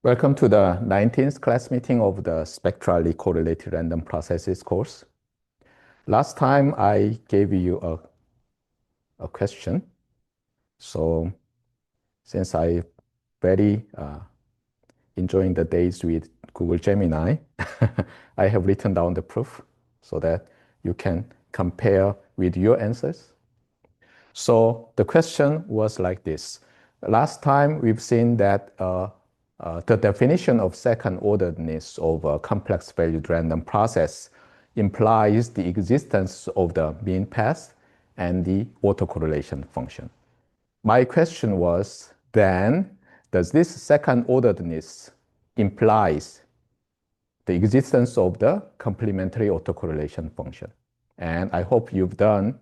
Welcome to the 19th class meeting of the Spectrally Correlated Random Processes course. Last time I gave you a question. So since I very enjoying the days with Google Gemini, I have written down the proof so that you can compare with your answers. So the question was like this. Last time we've seen that the definition of second orderedness of a complex valued random process implies the existence of the mean path and the autocorrelation function. My question was then, does this second orderedness implies the existence of the complementary autocorrelation function? And I hope you've done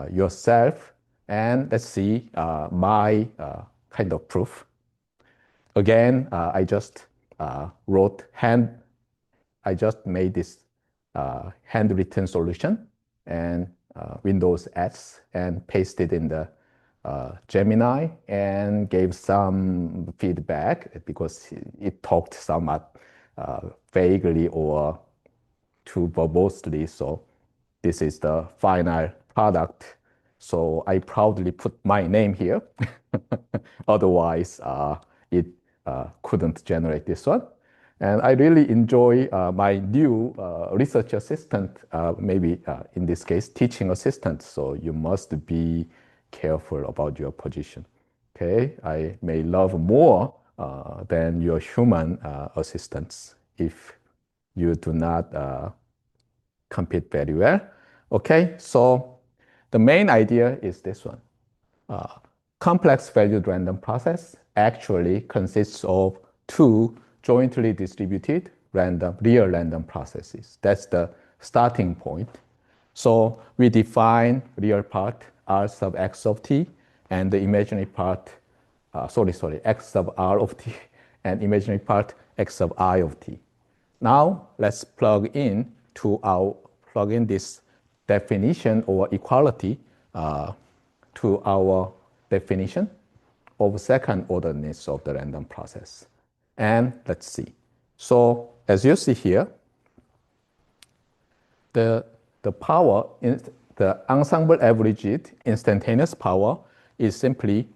yourself, and let's see my kind of proof. Again, I just made this handwritten solution and Windows S and pasted in the Gemini and gave some feedback because it talked somewhat vaguely or too verbosely. So this is the final product. So I proudly put my name here. Otherwise, it couldn't generate this one. And I really enjoy my new research assistant, maybe in this case, teaching assistant. So you must be careful about your position. Okay, I may love more than your human assistants if you do not compete very well. Okay, so the main idea is this one. Complex valued random process actually consists of two jointly distributed real random processes. That's the starting point. So we define real part R sub x of t and the imaginary part, x sub r of t and imaginary part x sub I of t. Now let's plug in this definition or equality to our definition of second orderedness of the random process. And let's see. So as you see here, the power in the ensemble averaged instantaneous power is simply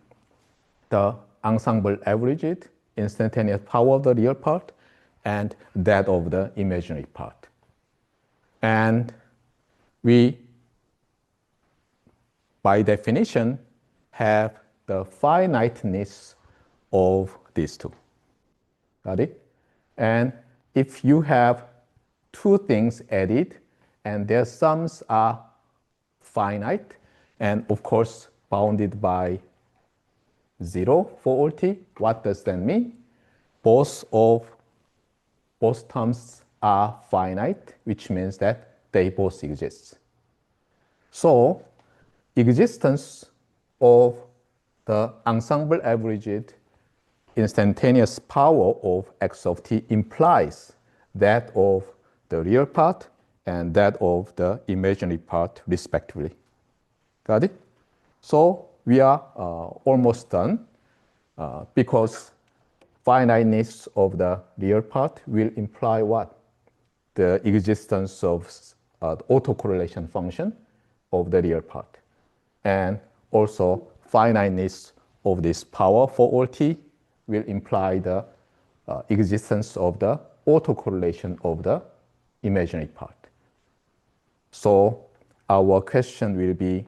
the ensemble averaged instantaneous power of the real part and that of the imaginary part. And we, by definition, have the finiteness of these two. Got it? And if you have two things added and their sums are finite and of course bounded by 0 for all t, what does that mean? Both terms are finite, which means that they both exist. So existence of the ensemble averaged instantaneous power of x of t implies that of the real part and that of the imaginary part respectively. Got it? So we are almost done because finiteness of the real part will imply what? The existence of the autocorrelation function of the real part. And also finiteness of this power for all t will imply the existence of the autocorrelation of the imaginary part. So our question will be,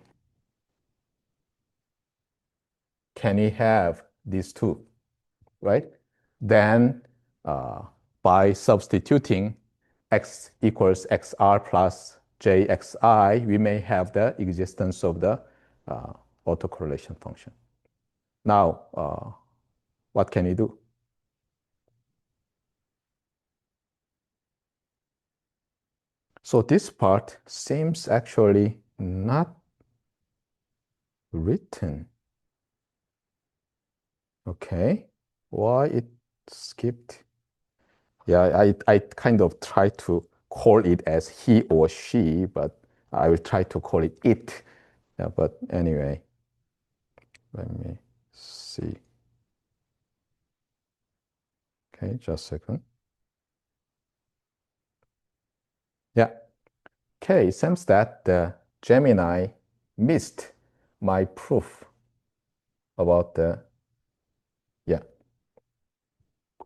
can we have these two, right? Then by substituting x equals xr plus jxi, we may have the existence of the autocorrelation function. Now, what can you do? So this part seems actually not written. Okay, why it skipped? Yeah, I kind of try to call it as he or she, but I will try to call it it. Yeah, but anyway, let me see. Okay, just a second. Yeah. Okay, it seems that the Gemini missed my proof about the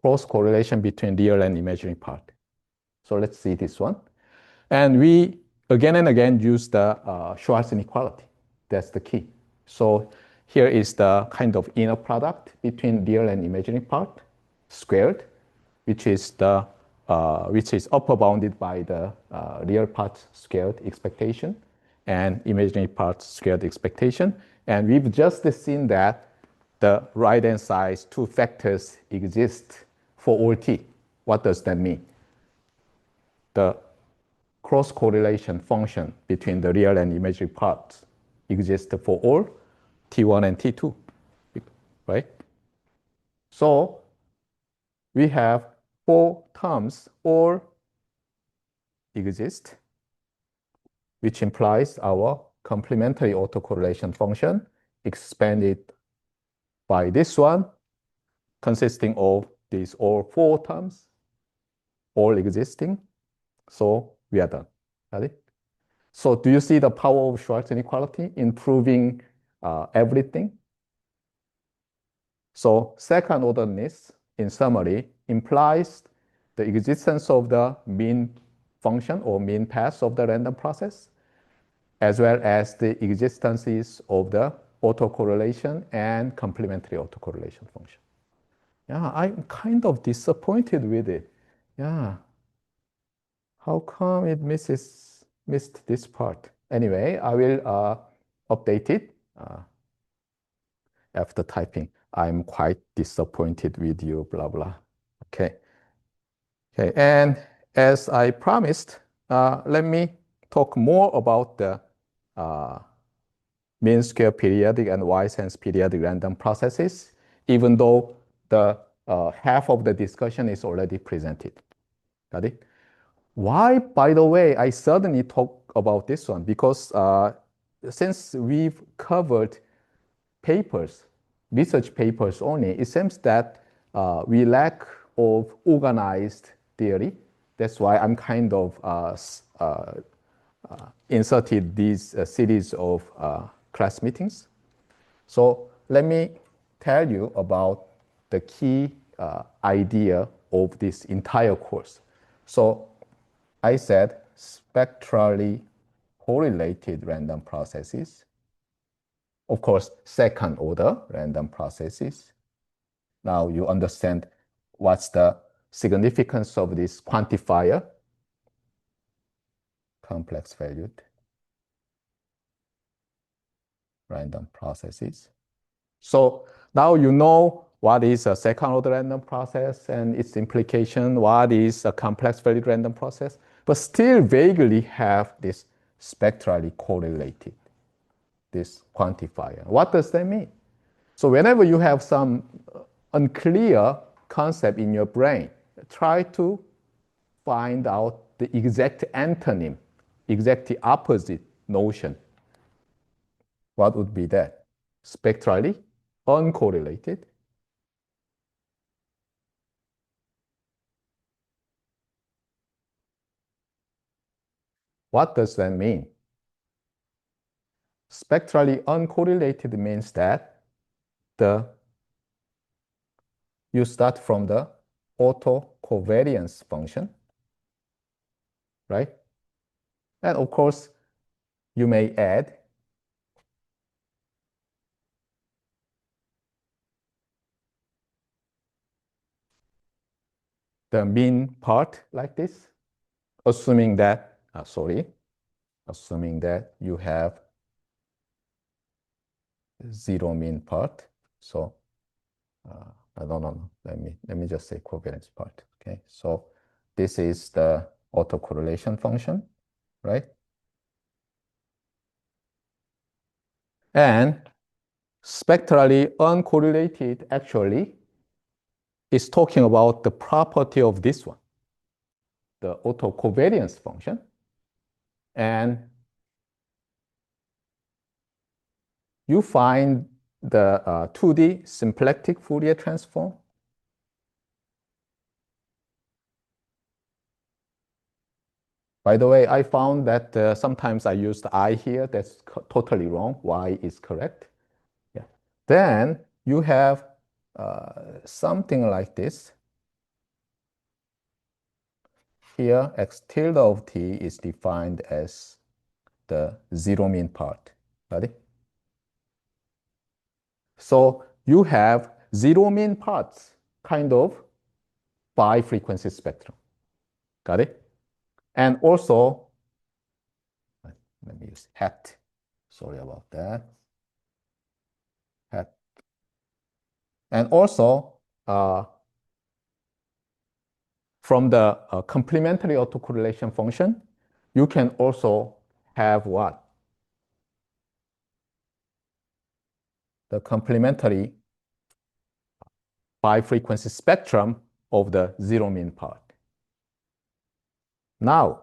cross correlation between real and imaginary part. So let's see this one. And we again and again use the Schwarz inequality. That's the key. So here is the kind of inner product between real and imaginary part squared, which is upper bounded by the real part squared expectation and imaginary part squared expectation. And we've just seen that the right-hand side two factors exist for all t. What does that mean? The cross correlation function between the real and imaginary parts exists for all t1 and t2, right? So we have four terms all exist, which implies our complementary autocorrelation function expanded by this one, consisting of these all four terms, all existing. So we are done. Got it? So do you see the power of Schwarz inequality in proving everything? So second orderness, in summary, implies the existence of the mean function or mean path of the random process, as well as the existences of the autocorrelation and complementary autocorrelation function. Yeah, I'm kind of disappointed with it. Yeah. How come it missed this part? Anyway, I will update it after typing. I'm quite disappointed with you, blah, blah. Okay. Okay, and as I promised, let me talk more about the mean square periodic and Y-sense periodic random processes, even though the half of the discussion is already presented. Got it? Why, by the way, I suddenly talk about this one? Because since we've covered papers, research papers only, it seems that we lack of organized theory. That's why I'm kind of inserted these series of class meetings. So let me tell you about the key idea of this entire course. So I said spectrally correlated random processes. Of course, second order random processes. Now you understand what's the significance of this quantifier, complex valued random processes. So now you know what is a second order random process and its implication, what is a complex valued random process, but still vaguely have this spectrally correlated, this quantifier. What does that mean? So whenever you have some unclear concept in your brain, try to find out the exact antonym, exact opposite notion. What would be that? Spectrally uncorrelated. What does that mean? Spectrally uncorrelated means that you start from the autocovariance function, right? And of course, you may add the mean part like this, assuming that, assuming that you have zero mean part. So, no. Let me just say covariance part. Okay, so this is the autocorrelation function, right? And spectrally uncorrelated actually is talking about the property of this one, the autocovariance function. And you find the 2D symplectic Fourier transform By the way, I found that sometimes I used I here. That's totally wrong. Y is correct. Yeah. Then you have something like this. Here, x tilde of t is defined as the zero mean part. Got it? So you have zero mean parts kind of by frequency spectrum. Got it? And also, let me use hat. Sorry about that. Hat. And also, from the complementary autocorrelation function, you can also have what? The complementary bi-frequency spectrum of the zero mean part. Now,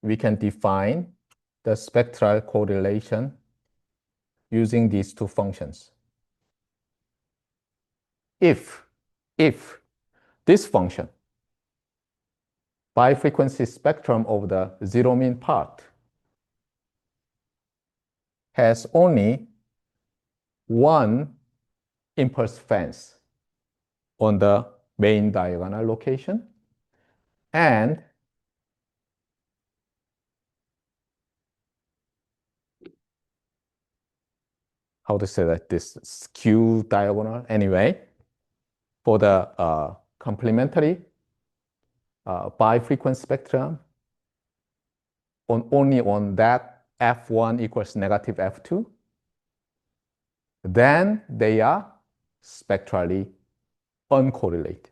we can define the spectral correlation using these two functions. If this function, bi-frequency spectrum of the zero mean part, has only one impulse fence on the main diagonal location, and how to say that, this skew diagonal, anyway, for the complementary bi-frequency spectrum, only on that f1 equals negative f2, then they are spectrally uncorrelated.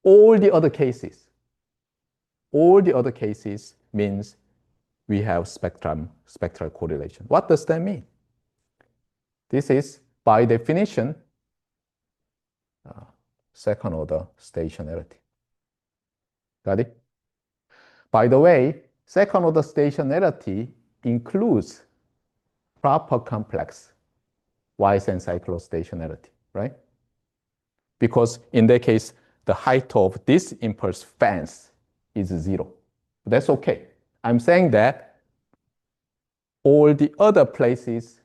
All the other cases means we have spectral correlation. What does that mean? This is, by definition, second order stationarity. Got it? By the way, second order stationarity includes proper complex Wisen cyclostationarity, right? Because in that case, the height of this impulse fence is 0. That's okay. I'm saying that all the other places,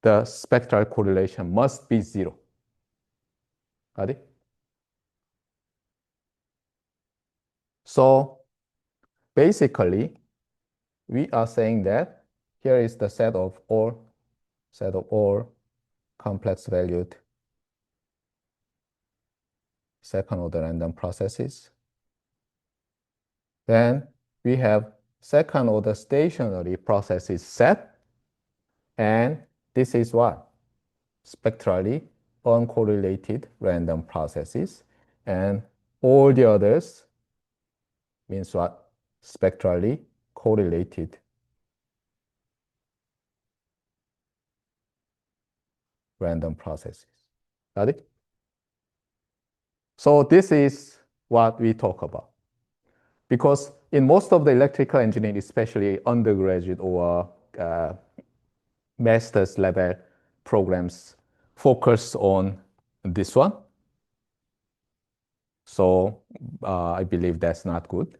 the spectral correlation must be 0. Got it? So basically, we are saying that here is the set of all complex valued second order random processes. Then we have second order stationary processes set, and this is what? Spectrally uncorrelated random processes, and all the others means what? Spectrally correlated random processes. Got it? So this is what we talk about. Because in most of the electrical engineering, especially undergraduate or master's level programs, focus on this one. So I believe that's not good,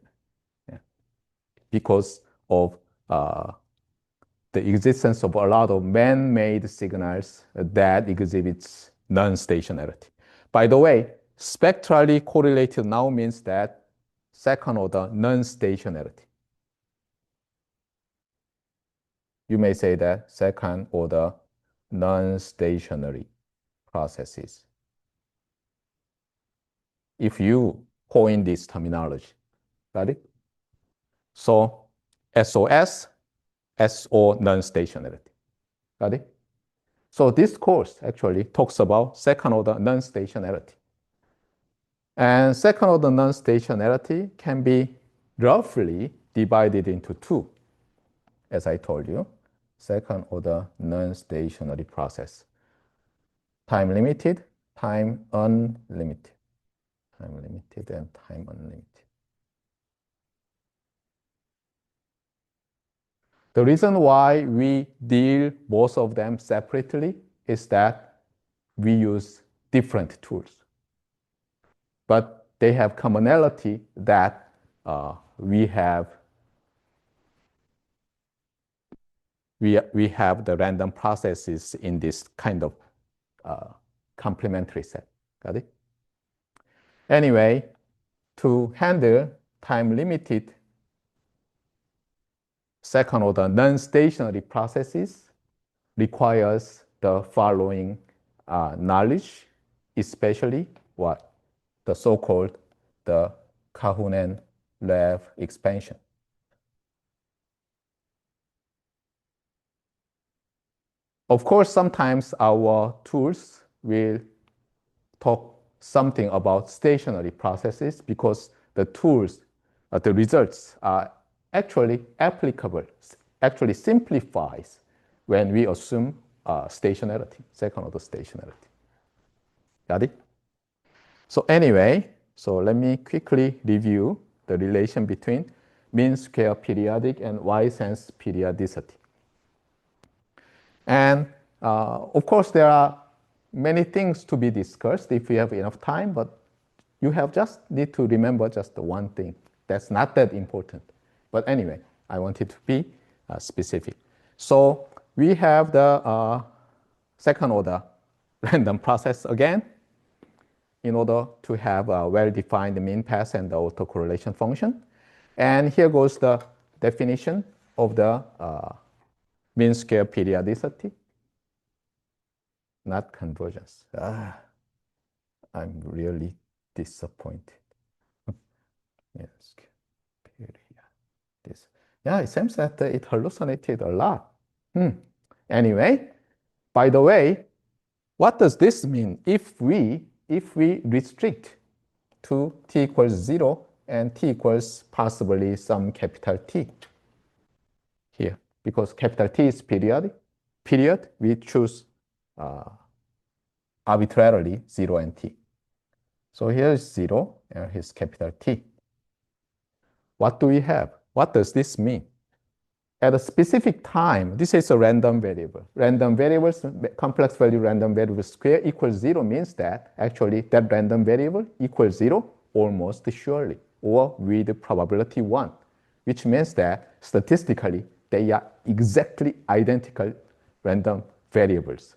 because of the existence of a lot of man-made signals that exhibits non-stationarity. By the way, spectrally correlated now means that second order non-stationarity. You may say that second order non-stationary processes, if you coin this terminology. Got it? So SOS, SO non-stationarity. Got it? So this course actually talks about second order non-stationarity. And second order non-stationarity can be roughly divided into two, as I told you. Second order non-stationary process. Time limited, time unlimited. Time limited and time unlimited. The reason why we deal both of them separately is that we use different tools. but they have commonality that we have the random processes in this kind of complementary set. Got it? Anyway, to handle time-limited second-order non-stationary processes requires the following knowledge, especially what? The so-called the Cahunen-Lev expansion. Of course, sometimes our tools will talk something about stationary processes because the tools, the results are actually applicable, actually simplifies when we assume stationarity, second-order stationarity. Got it? So anyway, so let me quickly review the relation between mean square periodic and Y-sense periodicity. And of course, there are many things to be discussed if we have enough time, but you have just need to remember just the one thing. That's not that important. But anyway, I wanted to be specific. So we have the second order random process again in order to have a well-defined mean path and the autocorrelation function. And here goes the definition of the mean square periodicity, not convergence. I'm really disappointed. Yes, period. Yeah, it seems that it hallucinated a lot. Anyway, by the way, what does this mean if we restrict to t equals 0 and t equals possibly some capital T here? Because capital T is period, we choose arbitrarily 0 and t. So here's 0 and here's capital T. What do we have? What does this mean? At a specific time, this is a random variable. Random variables, complex value random variable square equals 0 means that actually that random variable equals 0 almost surely, or with probability 1, which means that statistically they are exactly identical random variables.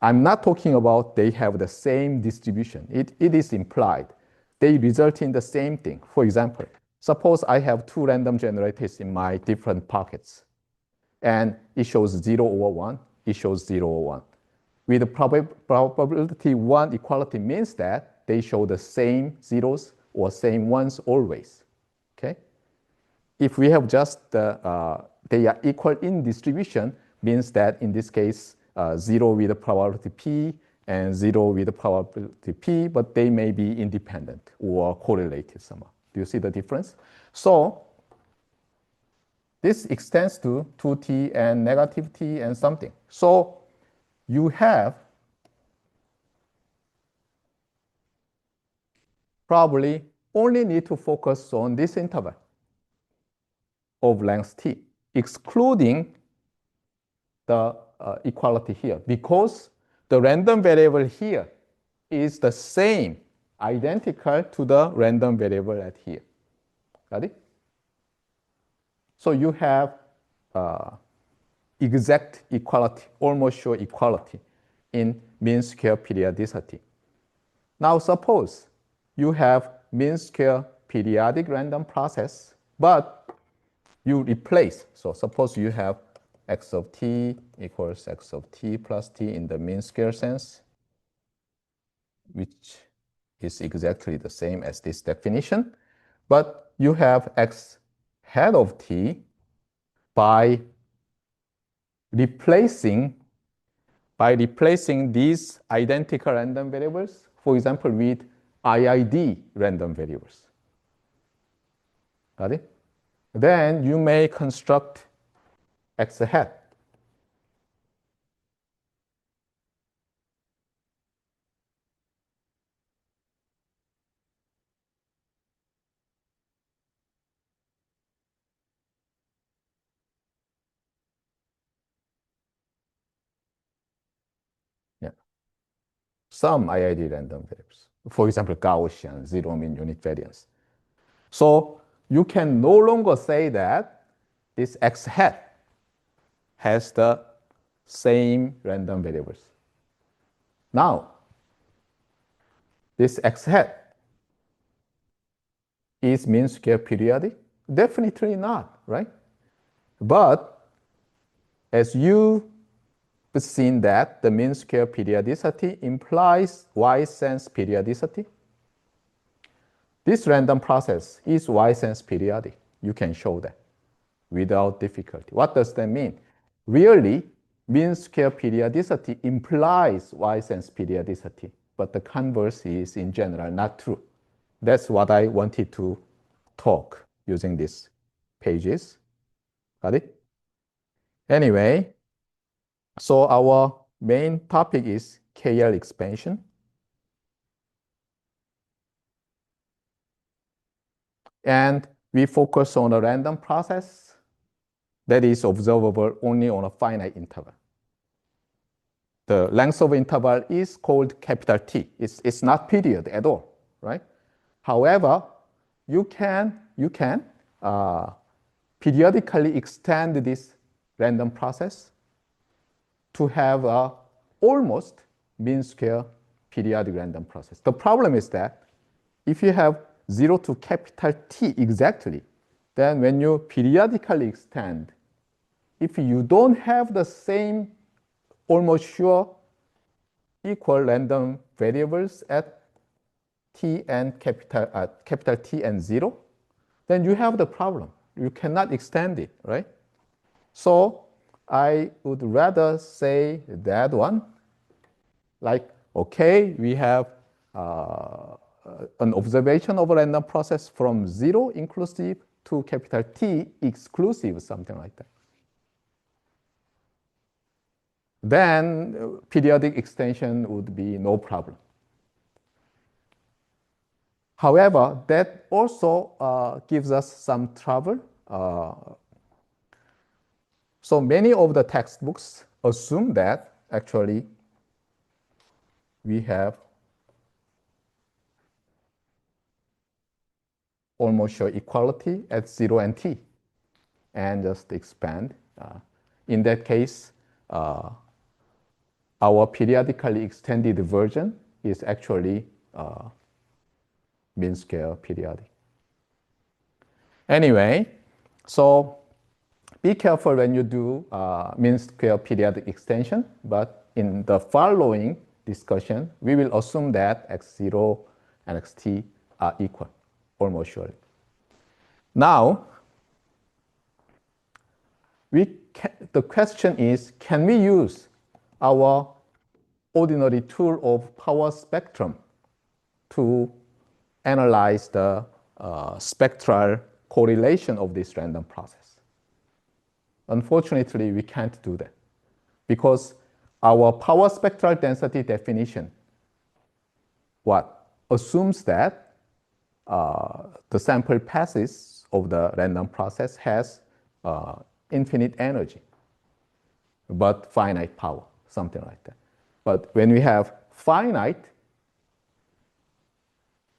I'm not talking about they have the same distribution. It is implied. They result in the same thing. For example, suppose I have two random generators in my different pockets, and it shows 0 over 1, it shows 0 over 1. With the probability 1 equality means that they show the same zeros or same ones always, okay? If we have just they are equal in distribution, means that in this case, 0 with the probability p and 0 with the probability p, but they may be independent or correlated somehow. Do you see the difference? So this extends to 2t and negative t and something. So you have probably only need to focus on this interval of length t, excluding the equality here, because the random variable here is the same, identical to the random variable at here. Got it? So you have exact equality, almost sure equality in mean square periodicity. Now suppose you have mean square periodic random process, but you replace. So suppose you have x of t equals x of t plus t in the mean square sense, which is exactly the same as this definition. But you have x head of t by replacing these identical random variables, for example, with IID random variables. Got it? Then you may construct x hat. Yeah. Some IID random variables. for example, Gaussian, zero mean unit variance. So you can no longer say that this x hat has the same random variables. Now, this x hat is mean square periodic? Definitely not, right? But as you've seen that the mean square periodicity implies y-sense periodicity, this random process is y-sense periodic. You can show that without difficulty. What does that mean? Really, mean square periodicity implies y-sense periodicity, but the converse is in general not true. That's what I wanted to talk using these pages. Got it? Anyway, so our main topic is KL expansion. And we focus on a random process that is observable only on a finite interval. The length of interval is called capital T. It's not period at all, right? However, you can periodically extend this random process to have a almost mean square periodic random process. The problem is that if you have 0 to capital T exactly, then when you periodically extend, if you don't have the same almost sure equal random variables at T and capital T and 0, then you have the problem. You cannot extend it, right? So I would rather say that one, like, okay, we have an observation of a random process from 0 inclusive to capital T exclusive, something like that. Then periodic extension would be no problem. However, that also gives us some trouble. So many of the textbooks assume that actually we have almost sure equality at 0 and T and just expand. In that case, our periodically extended version is actually mean square periodic. Anyway, so be careful when you do mean square periodic extension, but in the following discussion, we will assume that x0 and xt are equal, almost surely. Now, the question is, can we use our ordinary tool of power spectrum to analyze the spectral correlation of this random process? Unfortunately, we can't do that because our power spectral density definition assumes that the sample passes of the random process has infinite energy, but finite power, something like that. But when we have finite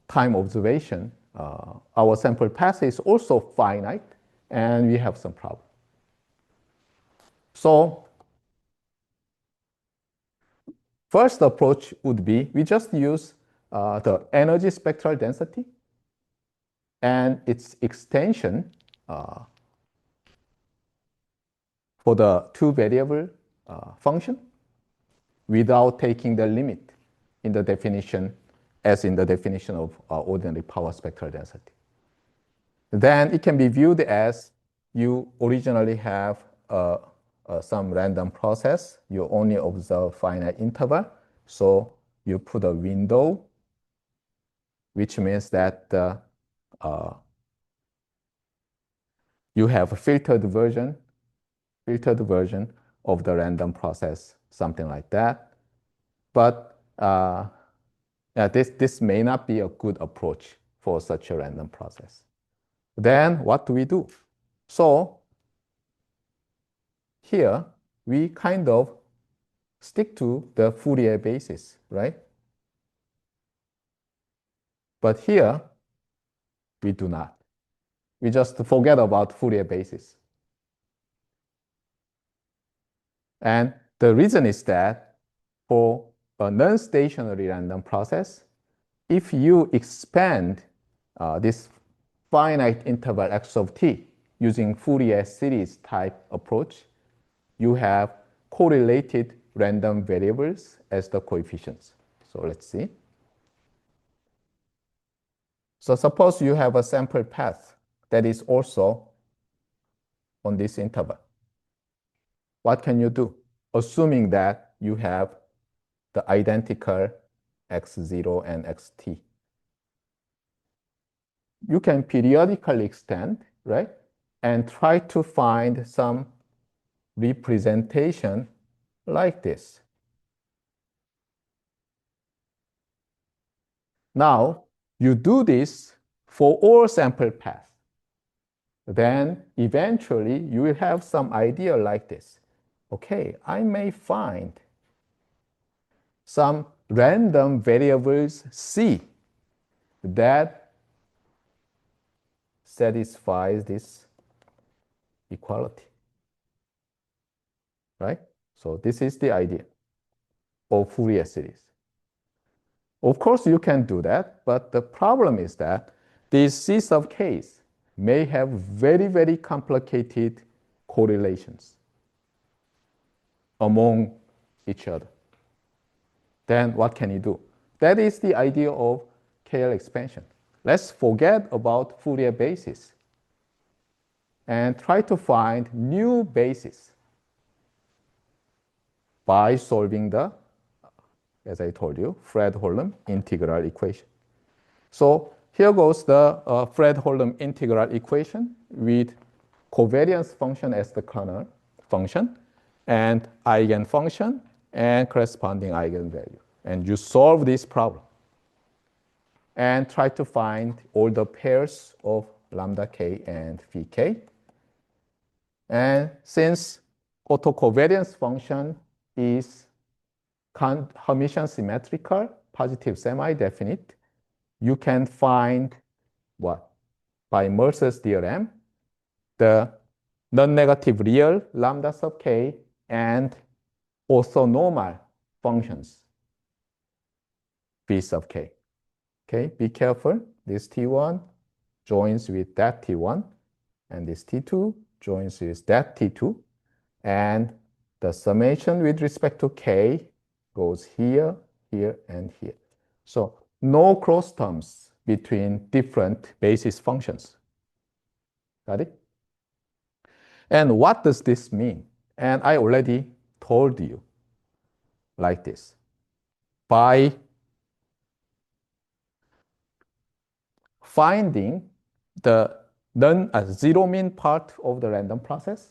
time observation, our sample path is also finite, and we have some problem. So first approach would be we just use the energy spectral density and its extension for the two variable function without taking the limit in the definition as in the definition of ordinary power spectral density. Then it can be viewed as you originally have some random process. You only observe finite interval. So you put a window, which means that you have a filtered version of the random process, something like that. But this may not be a good approach for such a random process. Then what do we do? So here we kind of stick to the Fourier basis, right? But here, we do not. We just forget about Fourier basis. And the reason is that for a non-stationary random process, if you expand this finite interval x of t using Fourier series type approach, you have correlated random variables as the coefficients. So let's see. So suppose you have a sample path that is also on this interval. What can you do? Assuming that you have the identical x0 and xt. You can periodically extend, right? And try to find some representation like this. Now, you do this for all sample paths. Then eventually you will have some idea like this. Okay, I may find some random variables C that satisfies this equality, right? So this is the idea of Fourier series. Of course, you can do that, but the problem is that these C sub k's may have very, very complicated correlations among each other. Then what can you do? That is the idea of KL expansion. Let's forget about Fourier basis and try to find new basis by solving the, as I told you, Fred-Hoelem integral equation. So here goes the Fred-Hoelem integral equation with covariance function as the kernel function and eigenfunction and corresponding eigenvalue. And you solve this problem and try to find all the pairs of lambda k and phi k. And since autocovariance function is Hermitian symmetrical, positive semi-definite, you can find what? By Mercer's theorem, the non-negative real lambda sub k and orthonormal functions phi sub k. Okay, be careful. This T1 joins with that T1, and this T2 joins with that T2, and the summation with respect to k goes here, here, and here. So no cross terms between different basis functions. Got it? And what does this mean? And I already told you like this. By finding the zero mean part of the random process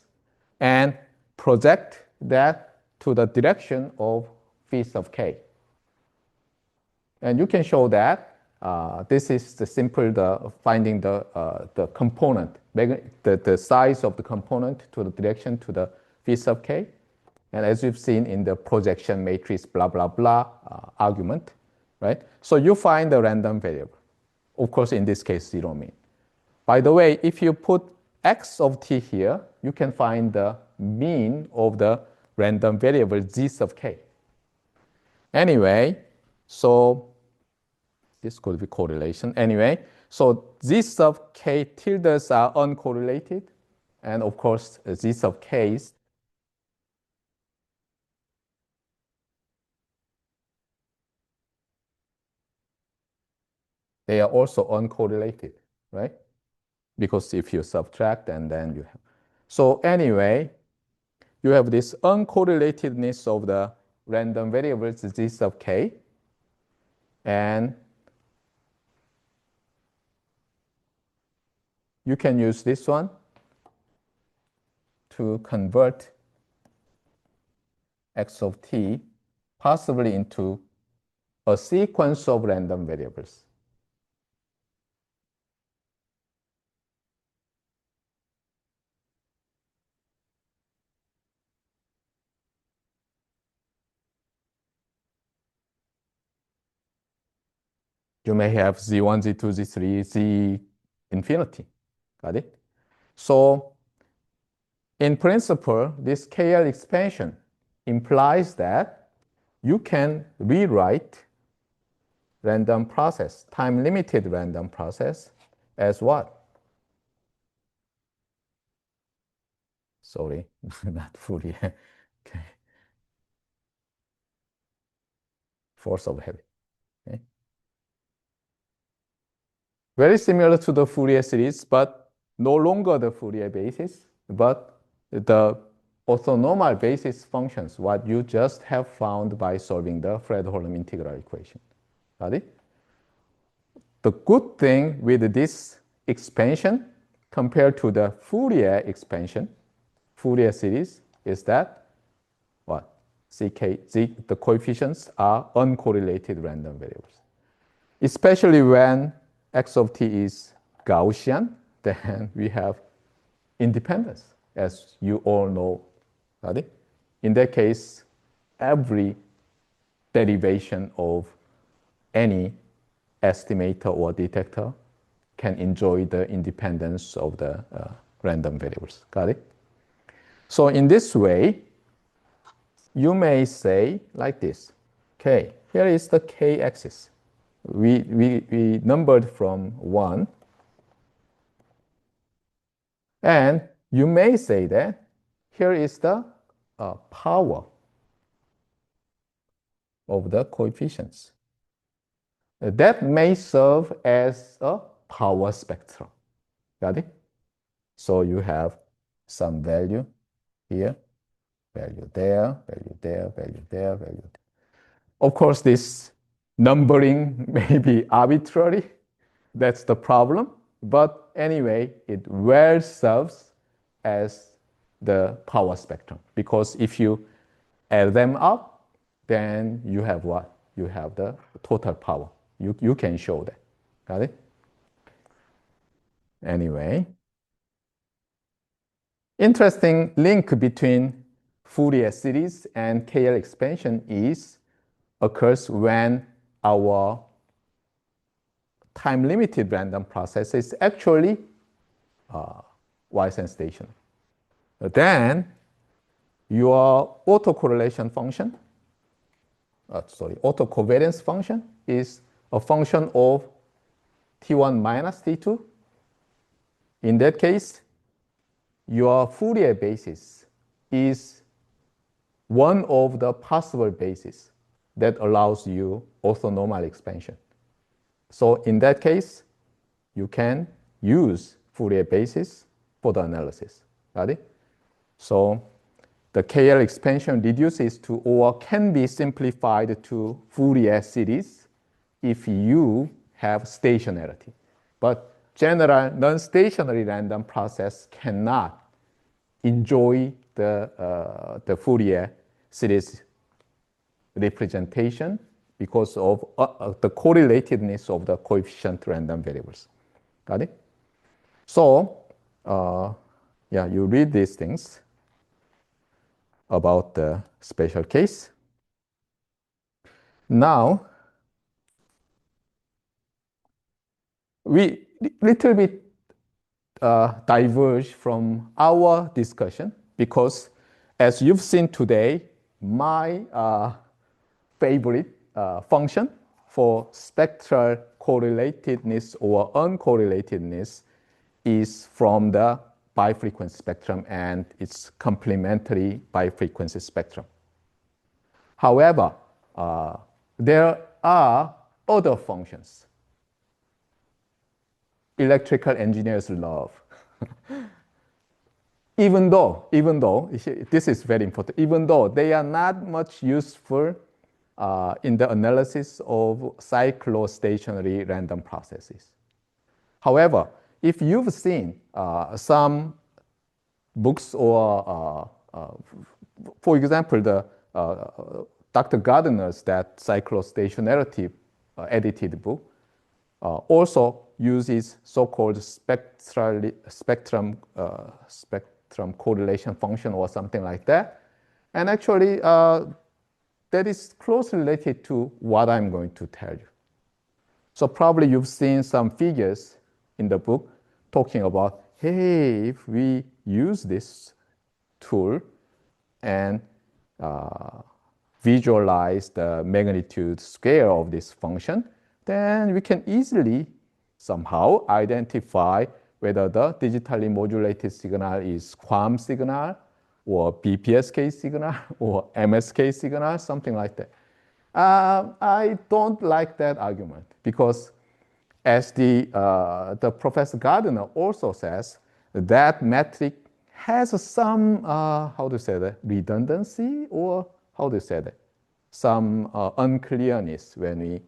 and project that to the direction of phi sub k. And you can show that this is the simple finding the component, the size of the component to the direction to the phi sub k. And as you've seen in the projection matrix, blah, blah, blah argument, right? So you find the random variable. Of course, in this case, zero mean. By the way, if you put x of t here, you can find the mean of the random variable z sub k. Anyway, so this could be correlation. Anyway, so z sub k tildes are uncorrelated. And of course, z sub k's they are also uncorrelated, right? Because if you subtract and then you have. So anyway, you have this uncorrelatedness of the random variables z sub k. And you can use this one to convert x of t possibly into a sequence of random variables. You may have Z1, Z2, Z3, Z infinity. Got it? So in principle, this KL expansion implies that you can rewrite random process, time-limited random process as what? Sorry, not Fourier. Okay. Force of habit. Okay. Very similar to the Fourier series, but no longer the Fourier basis, but the orthonormal basis functions, what you just have found by solving the Fredholm integral equation. Got it? The good thing with this expansion compared to the Fourier expansion, Fourier series, is that what? The coefficients are uncorrelated random variables. Especially when x of t is Gaussian, then we have independence, as you all know. Got it? In that case, every derivation of any estimator or detector can enjoy the independence of the random variables. Got it? So in this way, you may say like this. Okay, here is the k-axis. We numbered from 1. And you may say that here is the power of the coefficients. That may serve as a power spectrum. Got it? So you have some value here, value there, value there, value there, value there. Of course, this numbering may be arbitrary. That's the problem. But anyway, it well serves as the power spectrum. Because if you add them up, then you have what? You have the total power. You can show that. Got it? Anyway, interesting link between Fourier series and KL expansion occurs when our time-limited random process is actually Weissen's stationary. Then your autocorrelation function, autocovariance function is a function of T1 minus T2. In that case, your Fourier basis is one of the possible bases that allows you orthonormal expansion. So in that case, you can use Fourier basis for the analysis. Got it? So the KL expansion reduces to or can be simplified to Fourier series if you have stationarity. But general non-stationary random process cannot enjoy the Fourier series representation because of the correlatedness of the coefficient random variables. Got it? So, yeah, you read these things about the special case. Now, we little bit diverge from our discussion because as you've seen today, my favorite function for spectral correlatedness or uncorrelatedness is from the bifrequency spectrum and its complementary bifrequency spectrum. However, there are other functions electrical engineers love. even though, this is very important, even though they are not much useful in the analysis of cyclostationary random processes. However, if you've seen some books or, for example, the Dr. Gardner's that cyclostationarity edited book also uses so-called spectrum correlation function or something like that. And actually, that is closely related to what I'm going to tell you. So probably you've seen some figures in the book talking about, hey, if we use this tool and visualize the magnitude scale of this function, then we can easily somehow identify whether the digitally modulated signal is QAM signal or BPSK signal or MSK signal, something like that. I don't like that argument because as the Professor Gardner also says, that metric has some, how to say that, redundancy or how to say that, some unclearness when we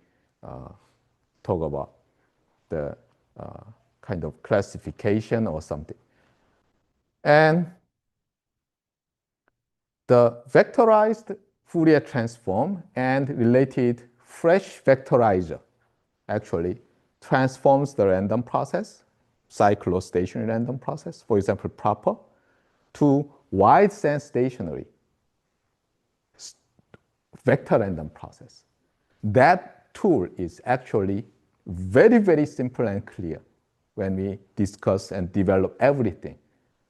talk about the kind of classification or something. And the vectorized Fourier transform and related fresh vectorizer actually transforms the random process, cyclostationary random process, for example, proper, to wide sense stationary vector random process. That tool is actually very, very simple and clear when we discuss and develop everything.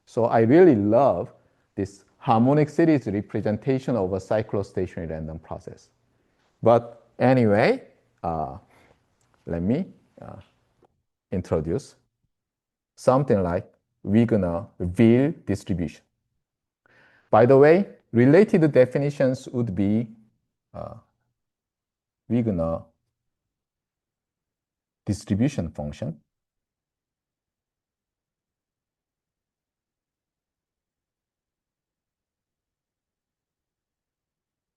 So I really love this harmonic series representation of a cyclostationary random process. But anyway, let me introduce something like Wigner-Weil distribution. By the way, related definitions would be Wigner distribution function.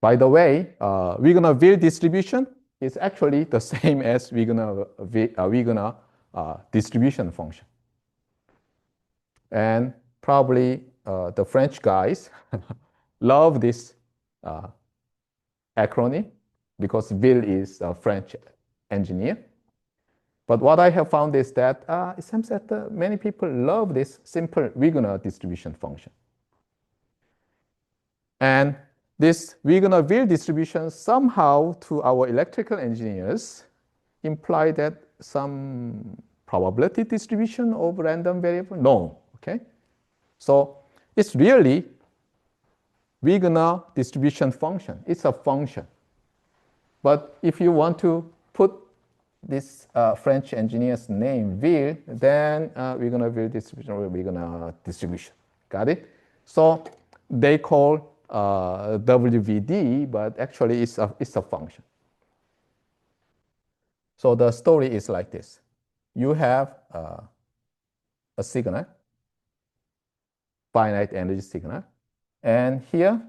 By the way, Wigner-Weil distribution is actually the same as Wigner distribution function. And probably the French guys love this acronym because Weil is a French engineer. But what I have found is that it seems that many people love this simple Wigner distribution function. And this Wigner-Weil distribution somehow to our electrical engineers imply that some probability distribution of random variable? No, okay? So it's really Wigner distribution function. It's a function. But if you want to put this French engineer's name, Weil, then Wigner-Weil distribution or Wigner distribution. Got it? So they call WVD, but actually it's a function. So the story is like this. You have a signal, finite energy signal, and here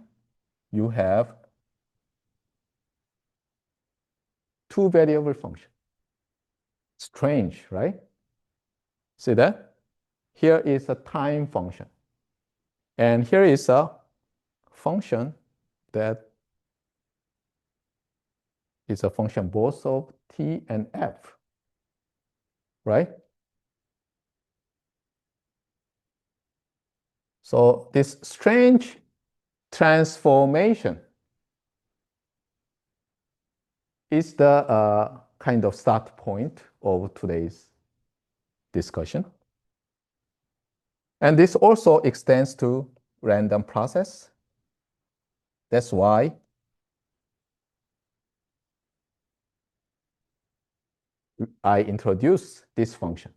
you have two variable function. Strange, right? See that? Here is a time function. And here is a function that is a function both of t and f, right? So this strange transformation is the kind of start point of today's discussion. And this also extends to random process. That's why I introduce this function.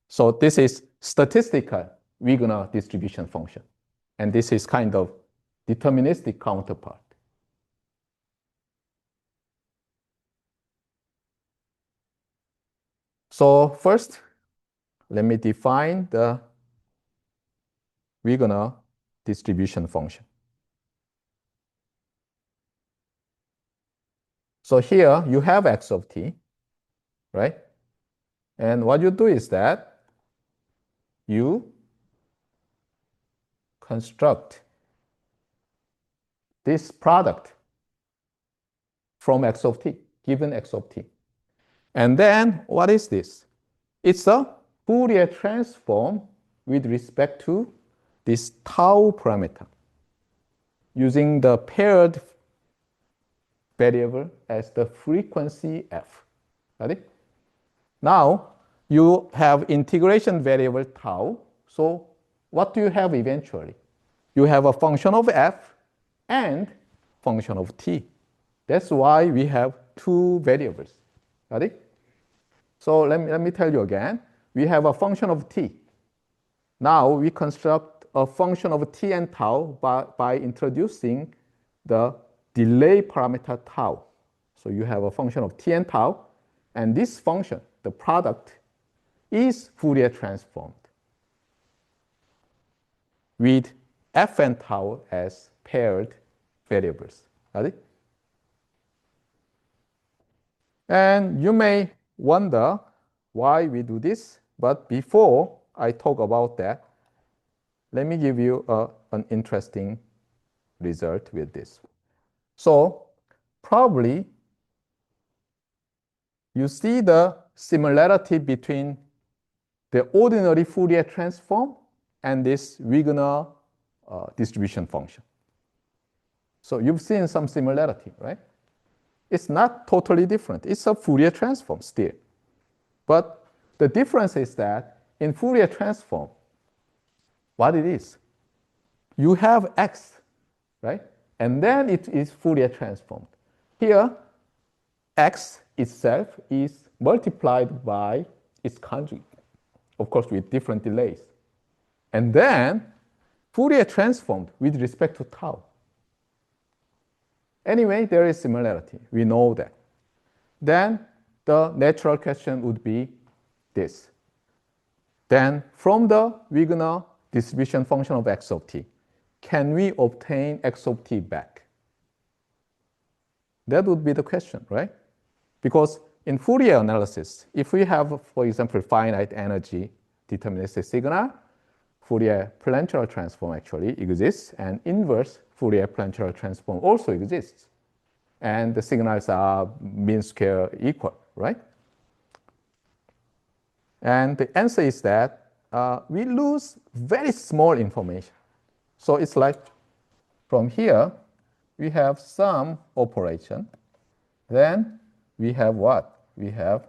So this is statistical Wigner distribution function. And this is kind of deterministic counterpart. So first, let me define the Wigner distribution function. So here you have x of t, right? And what you do is that you construct this product from x of t, given x of t. And then what is this? It's a Fourier transform with respect to this tau parameter using the paired variable as the frequency f. Got it? Now, you have integration variable tau. So what do you have eventually? You have a function of f and function of t. That's why we have two variables. Got it? So let me tell you again. We have a function of t. Now we construct a function of t and tau by introducing the delay parameter tau. So you have a function of t and tau, and this function, the product, is Fourier transformed with f and tau as paired variables. Got it? And you may wonder why we do this, but before I talk about that, let me give you an interesting result with this. So probably you see the similarity between the ordinary Fourier transform and this Wigner distribution function. So you've seen some similarity, right? It's not totally different. It's a Fourier transform still. But the difference is that in Fourier transform, what it is, you have x, right? And then it is Fourier transformed. Here, x itself is multiplied by its conjugate, of course, with different delays. And then Fourier transformed with respect to tau. Anyway, there is similarity. We know that. Then the natural question would be this. Then from the Wigner distribution function of x of t, can we obtain x of t back? That would be the question, right? Because in Fourier analysis, if we have, for example, finite energy deterministic signal, Fourier Plancherel transform actually exists, and inverse Fourier Plancherel transform also exists. And the signals are mean square equal, right? And the answer is that we lose very small information. So it's like from here, we have some operation. Then we have what? We have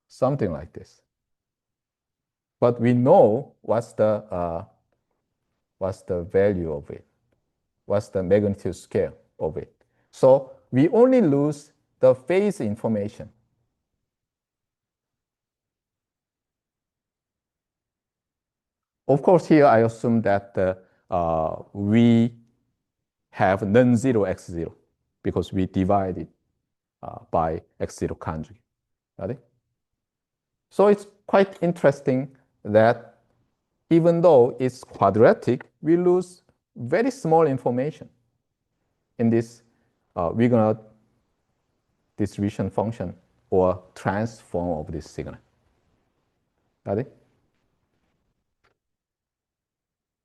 something like this. But we know what's the value of it, what's the magnitude scale of it. So we only lose the phase information. Of course, here I assume that we have non-zero x0 because we divide it by x0 conjugate. Got it? So it's quite interesting that even though it's quadratic, we lose very small information in this Wigner distribution function or transform of this signal. Got it?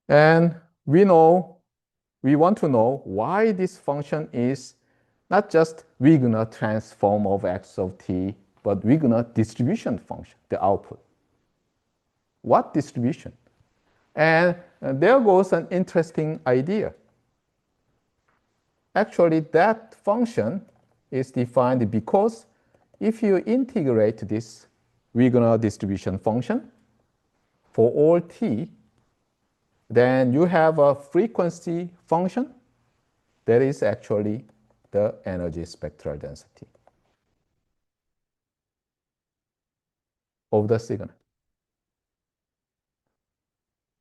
And we want to know why this function is not just Wigner transform of x of t, but Wigner distribution function, the output. What distribution? And there goes an interesting idea. Actually, that function is defined because if you integrate this Wigner distribution function for all t, then you have a frequency function that is actually the energy spectral density of the signal.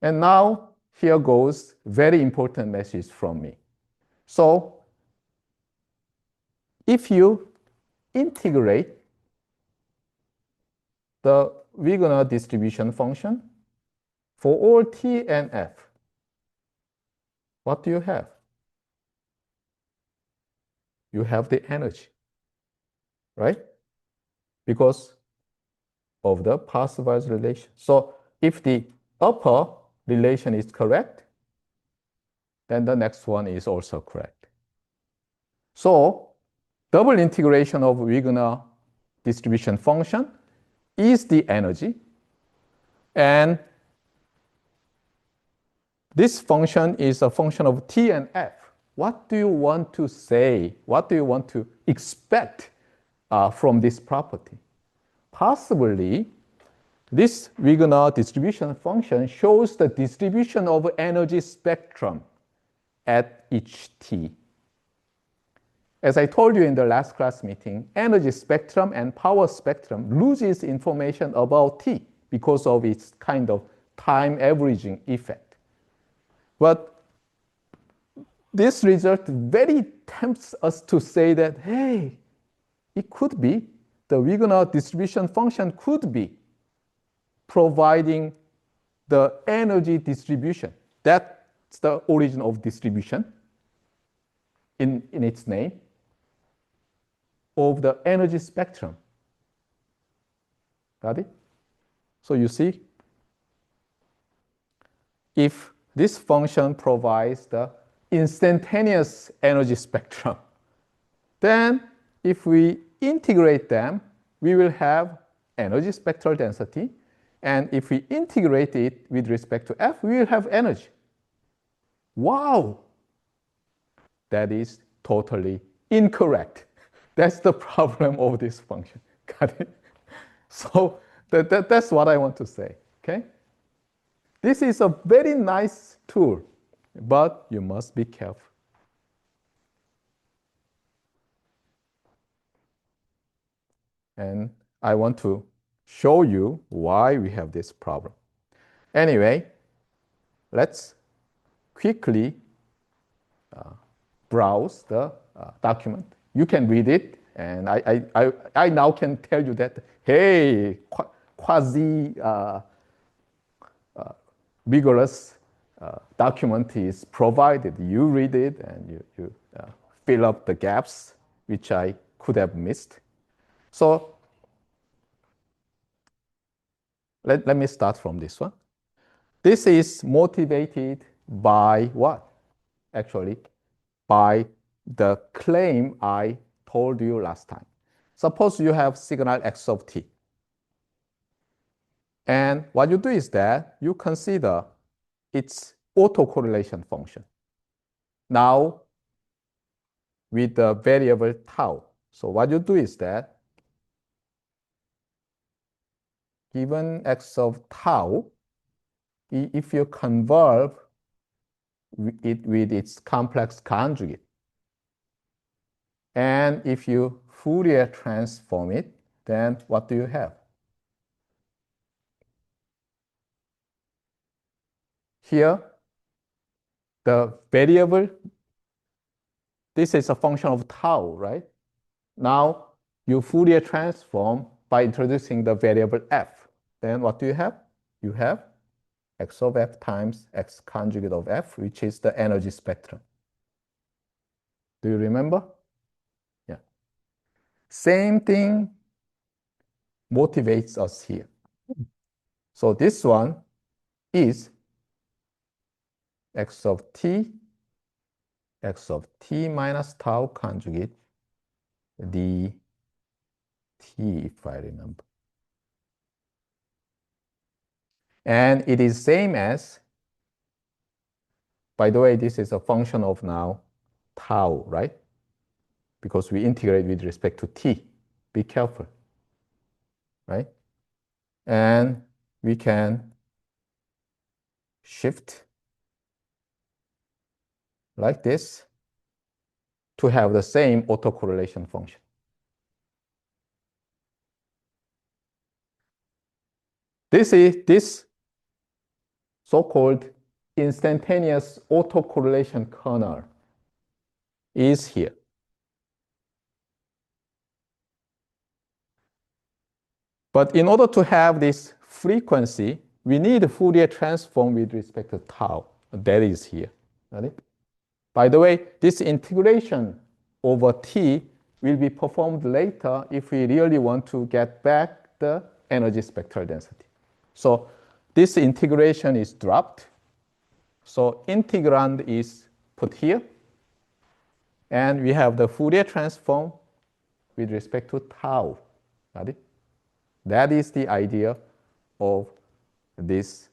And now here goes very important message from me. So if you integrate the Wigner distribution function for all t and f, what do you have? You have the energy, right? Because of the Parseval's relation. So if the upper relation is correct, then the next one is also correct. So double integration of Wigner distribution function is the energy, and this function is a function of t and f. what do you want to say? What do you want to expect from this property? Possibly, this Wigner distribution function shows the distribution of energy spectrum at each t. As I told you in the last class meeting, energy spectrum and power spectrum loses information about t because of its kind of time averaging effect. But this result very tempts us to say that, hey, it could be, the Wigner distribution function could be providing the energy distribution. That's the origin of distribution in its name, of the energy spectrum. Got it? So you see, if this function provides the instantaneous energy spectrum, then if we integrate them, we will have energy spectral density. And if we integrate it with respect to f, we will have energy. Wow! That is totally incorrect. That's the problem of this function. Got it? So that's what I want to say. Okay? This is a very nice tool, but you must be careful. And I want to show you why we have this problem. Anyway, let's quickly browse the document. You can read it, and I now can tell you that, hey, quasi rigorous document is provided. You read it, and you fill up the gaps, which I could have missed. So let me start from this one. This is motivated by what? Actually, by the claim I told you last time. Suppose you have signal x of t. And what you do is that you consider its autocorrelation function. Now, with the variable tau. So what you do is that given x of tau, if you convolve it with its complex conjugate, and if you Fourier transform it, then what do you have? Here, the variable, this is a function of tau, right? Now, you Fourier transform by introducing the variable f. Then what do you have? You have x of f times x conjugate of f, which is the energy spectrum. Do you remember? Yeah. Same thing motivates us here. So this one is x of t minus tau conjugate dt, if I remember. And it is same as, by the way, this is a function of now tau, right? Because we integrate with respect to t. Be careful, right? And we can shift like this to have the same autocorrelation function. This so-called instantaneous autocorrelation kernel is here. But in order to have this frequency, we need a Fourier transform with respect to tau. That is here. Right? By the way, this integration over t will be performed later if we really want to get back the energy spectral density. So this integration is dropped. So integrand is put here. And we have the Fourier transform with respect to tau. Got it? That is the idea of this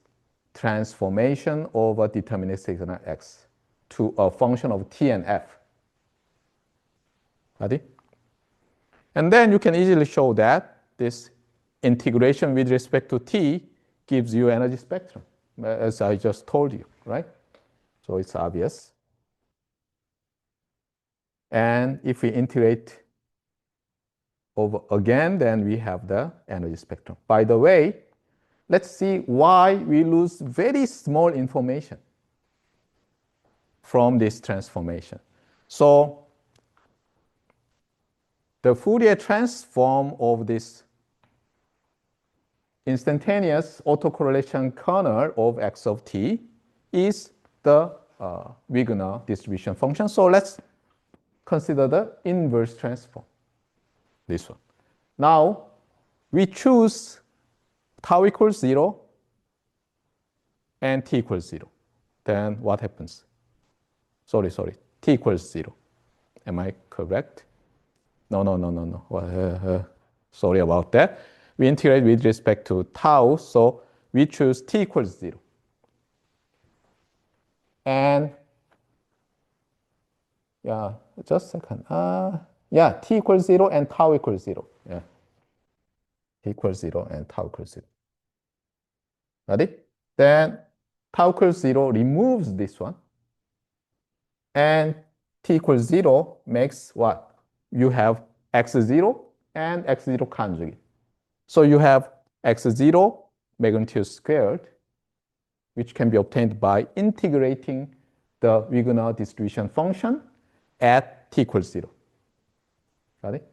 transformation over deterministic signal x. to a function of t and f. Ready? And then you can easily show that this integration with respect to t gives you energy spectrum, as I just told you, right? So it's obvious. And if we integrate over again, then we have the energy spectrum. By the way, let's see why we lose very small information from this transformation. So the Fourier transform of this instantaneous autocorrelation kernel of x of t is the Wigner distribution function. So let's consider the inverse transform, this one. Now, we choose tau equals 0 and t equals 0. Then what happens? Sorry, t equals 0. Am I correct? No. Sorry about that. We integrate with respect to tau, so we choose t equals 0. And yeah, just a second. Yeah, t equals 0 and tau equals 0. Yeah, t equals 0 and tau equals 0. Ready? Then tau equals 0 removes this one. And t equals 0 makes what? You have x0 and x0 conjugate. So you have x0 magnitude squared, which can be obtained by integrating the Wigner distribution function at t equals 0. Got it?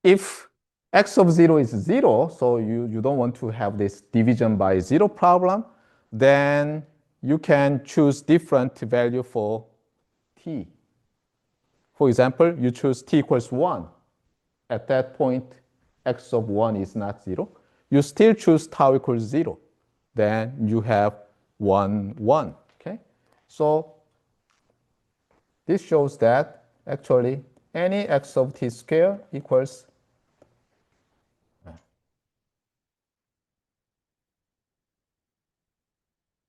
If x of 0 is 0, so you don't want to have this division by 0 problem, then you can choose different value for t. For example, you choose t equals 1. At that point, x of 1 is not 0. You still choose tau equals 0. Then you have 1, 1. Okay? So this shows that actually any x of t square equals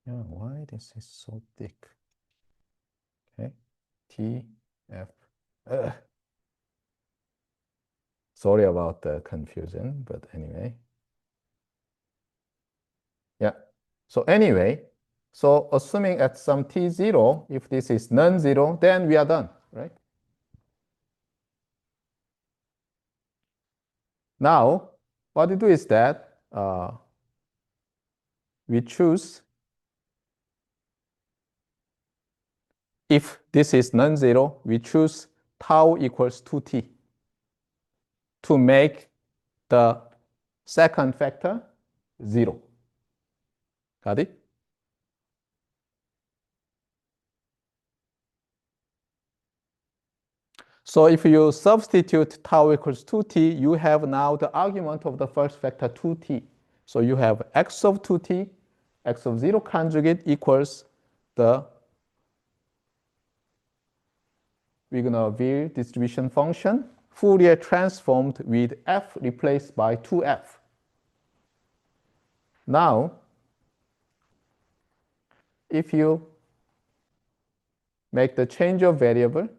why this is so thick? Okay, T, F. Sorry about the confusion, but anyway. Yeah, so anyway, so assuming at some t0, if this is non-zero, then we are done, right? Now, what we do is that we choose, if this is non-zero, we choose tau equals 2t to make the second factor 0. Got it? So if you substitute tau equals 2t, you have now the argument of the first factor 2t. So you have x of 2t, x of 0 conjugate equals the Wigner-Wille distribution function, Fourier transformed with f replaced by 2f. Now, if you make the change of variable,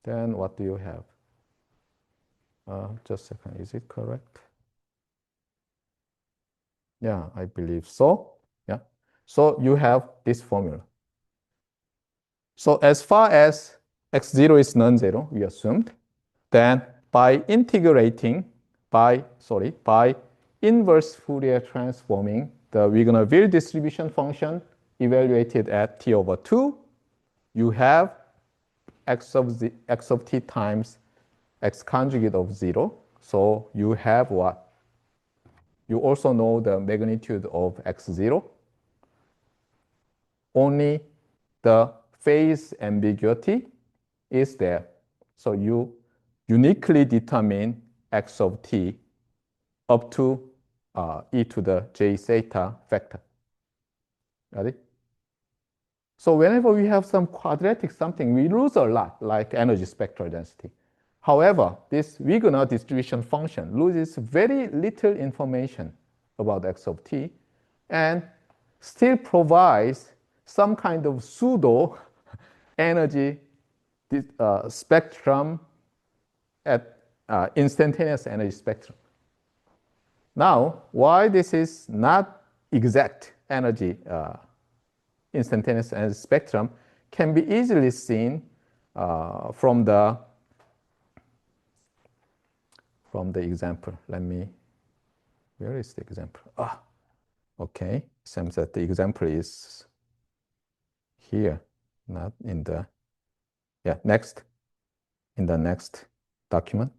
then what do you have? Just a second, is it correct? Yeah, I believe so. Yeah. So you have this formula. So as far as x0 is non-zero, we assumed, then by integrating, by inverse Fourier transforming the Wigner-Wille distribution function evaluated at t over 2, you have x of t times x conjugate of 0. So you have what? You also know the magnitude of x0. Only the phase ambiguity is there. So you uniquely determine x of t up to e to the j theta factor. Got it? So whenever we have some quadratic something, we lose a lot, like energy spectral density. However, this Wigner distribution function loses very little information about x of t, and still provides some kind of pseudo energy spectrum at instantaneous energy spectrum. Now, why this is not exact energy instantaneous energy spectrum can be easily seen from the example. Where is the example? Okay, seems that the example is here, not in the, in the next document.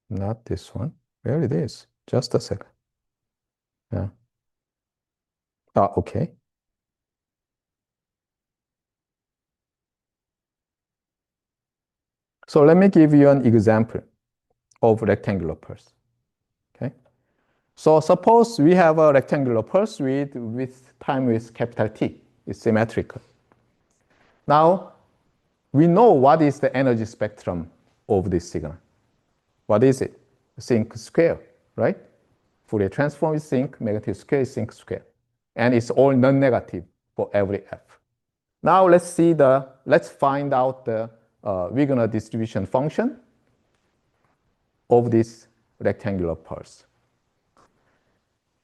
Not this one. Where it is? Just a second. Yeah. Okay. So let me give you an example of rectangular pulse. Okay. So suppose we have a rectangular pulse with time with capital T. It's symmetrical. Now, we know what is the energy spectrum of this signal. What is it? Sinc square, right? Fourier transform is sinc, negative square is sinc square. And it's all non-negative for every f. Now let's find out the Wigner distribution function of this rectangular pulse.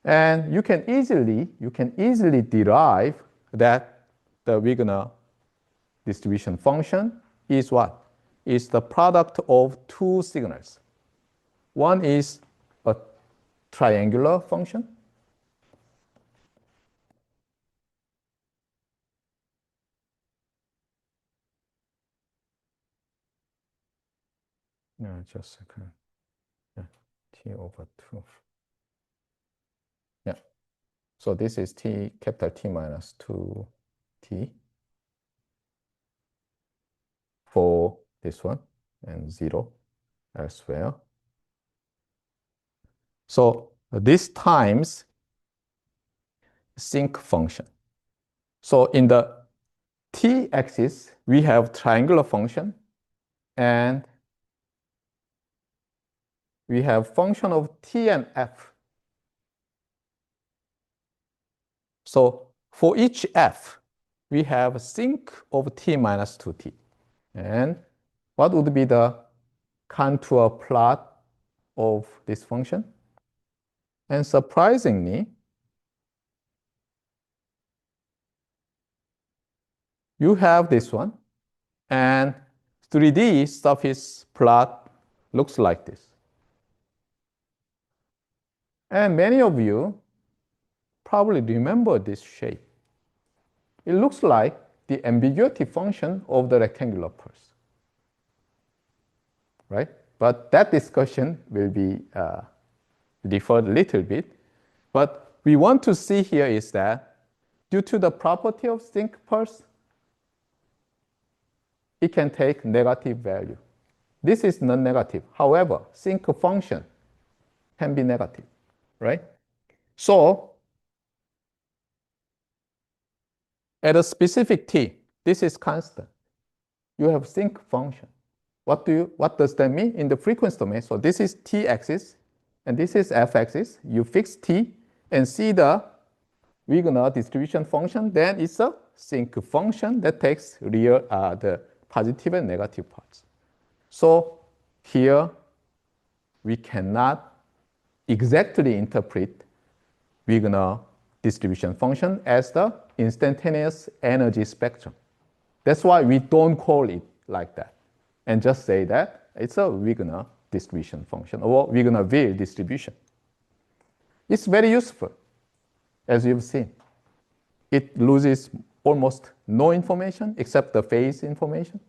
And you can easily derive that the Wigner distribution function is what? Is the product of two signals. One is a triangular function. Yeah, just a second. Yeah, T over 2. Yeah. So this is T, capital T minus 2T for this one, and 0 elsewhere. So this times sinc function. So in the t-axis, we have triangular function, and we have function of t and f. So for each f, we have sinc of t minus 2t. And what would be the contour plot of this function? And surprisingly, you have this one, and 3D surface plot looks like this. And many of you probably remember this shape. It looks like the ambiguity function of the rectangular pulse, right? But that discussion will be deferred a little bit. But we want to see here is that due to the property of sinc pulse, it can take negative value. This is non-negative. However, sinc function can be negative, right? So at a specific t, this is constant. You have sinc function. What does that mean in the frequency domain? So this is t-axis, and this is f-axis. You fix t and see the Wigner distribution function. Then it's a sinc function that takes the positive and negative parts. So here we cannot exactly interpret Wigner distribution function as the instantaneous energy spectrum. That's why we don't call it like that, and just say that it's a Wigner distribution function or Wigner-Weil distribution. It's very useful, as you've seen. It loses almost no information except the phase information.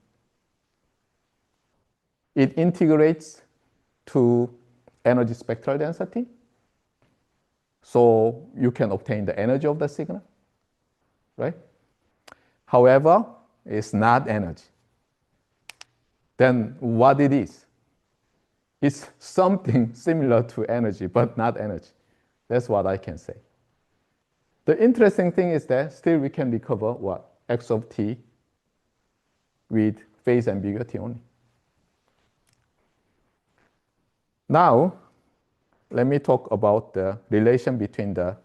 It integrates to energy spectral density, so you can obtain the energy of the signal, right? However, it's not energy. Then what it is? It's something similar to energy, but not energy. That's what I can say. The interesting thing is that still we can recover what? X of t with phase ambiguity only. Now, let me talk about the relation between the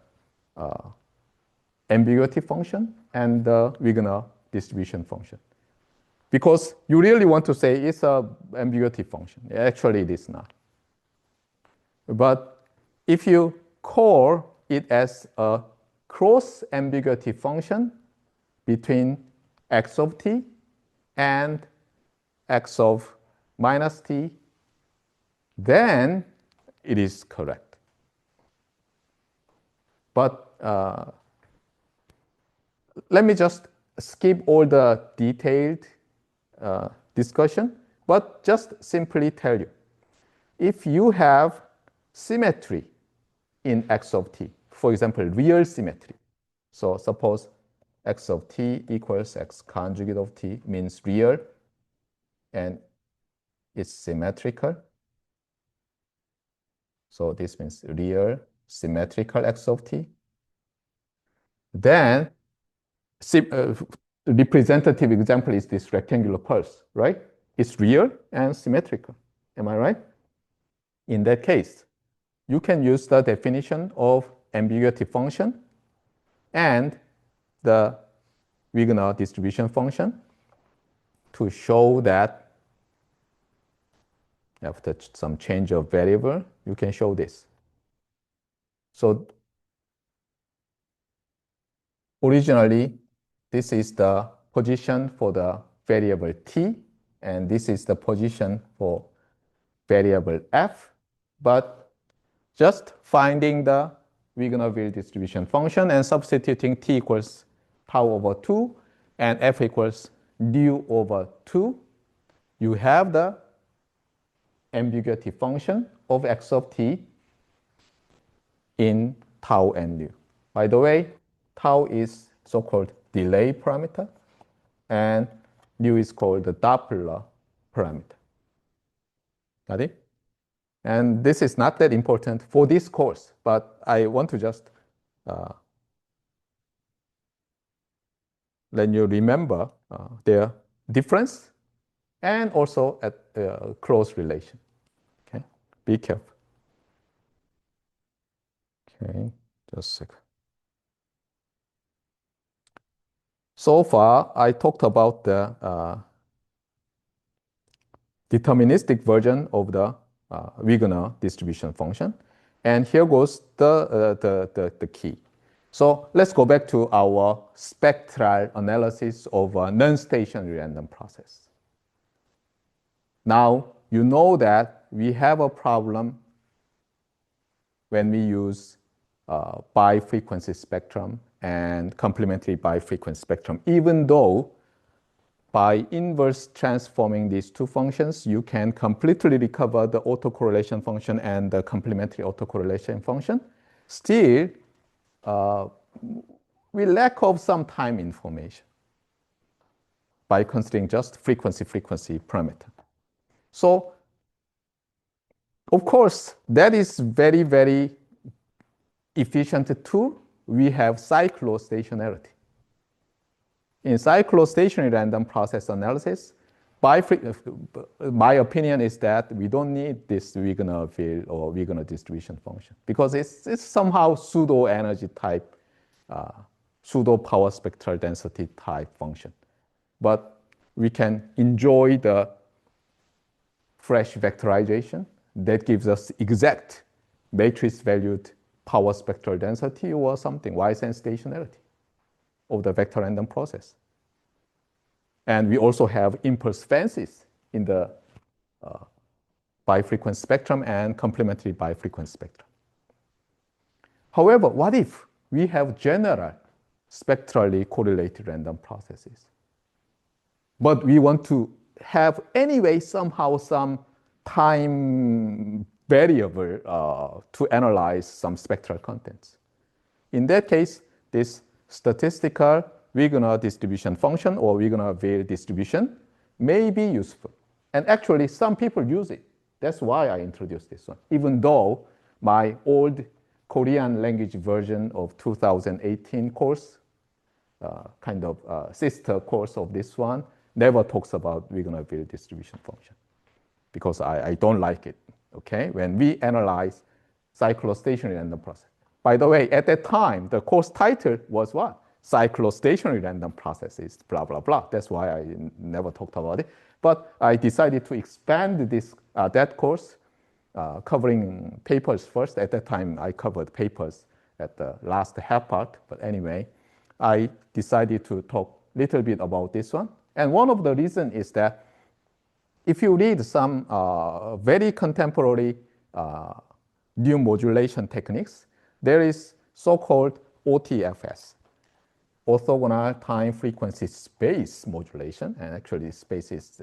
ambiguity function and the Wigner distribution function. Because you really want to say it's an ambiguity function. Actually, it is not. But if you call it as a cross ambiguity function between x of t and x of minus t, then it is correct. But let me just skip all the detailed discussion, but just simply tell you, if you have symmetry in x of t, for example, real symmetry. So suppose x of t equals x conjugate of t means real and it's symmetrical. So this means real symmetrical x of t. Then representative example is this rectangular pulse, right? It's real and symmetrical. Am I right? In that case, you can use the definition of ambiguity function and the Wigner distribution function to show that after some change of variable, you can show this. So originally, this is the position for the variable t, and this is the position for variable f. But just finding the Wigner distribution function and substituting t equals tau over 2 and f equals nu over 2, you have the ambiguity function of x of t in tau and nu. By the way, tau is so-called delay parameter, and nu is called the Doppler parameter. Got it? And this is not that important for this course, but I want to just let you remember their difference and also at close relation. Okay, be careful. Okay, just a second. So far, I talked about the deterministic version of the Wigner distribution function. And here goes the key. So let's go back to our spectral analysis of a non-stationary random process. Now, you know that we have a problem when we use bi-frequency spectrum and complementary bi-frequency spectrum, even though by inverse transforming these two functions, you can completely recover the autocorrelation function and the complementary autocorrelation function. Still, we lack of some time information by considering just frequency parameter. So, of course, that is very, very efficient tool. We have cyclostationarity. In cyclostationary random process analysis, my opinion is that we don't need this Wigner field or Wigner distribution function because it's somehow pseudo energy type, pseudo power spectral density type function. But we can enjoy the fresh vectorization that gives us exact matrix valued power spectral density or something, Y-sense stationarity of the vector random process. And we also have impulse fancies in the bi-frequency spectrum and complementary bi-frequency spectrum. However, what if we have general spectrally correlated random processes? But we want to have anyway somehow some time variable to analyze some spectral contents. In that case, this statistical Wigner distribution function or Wigner Veil distribution may be useful. And actually, some people use it. That's why I introduced this one. Even though my old Korean language version of 2018 course, kind of sister course of this one, never talks about Wigner-Bill distribution function because I don't like it, okay? When we analyze cyclostationary random process. By the way, at that time, the course title was what? Cyclostationary random processes, blah, blah, blah. That's why I never talked about it. But I decided to expand this, that course, covering papers first. At that time, I covered papers at the last half part. But anyway, I decided to talk a little bit about this one. And one of the reasons is that if you read some very contemporary new modulation techniques, there is so-called OTFS, orthogonal time frequency space modulation, and actually space is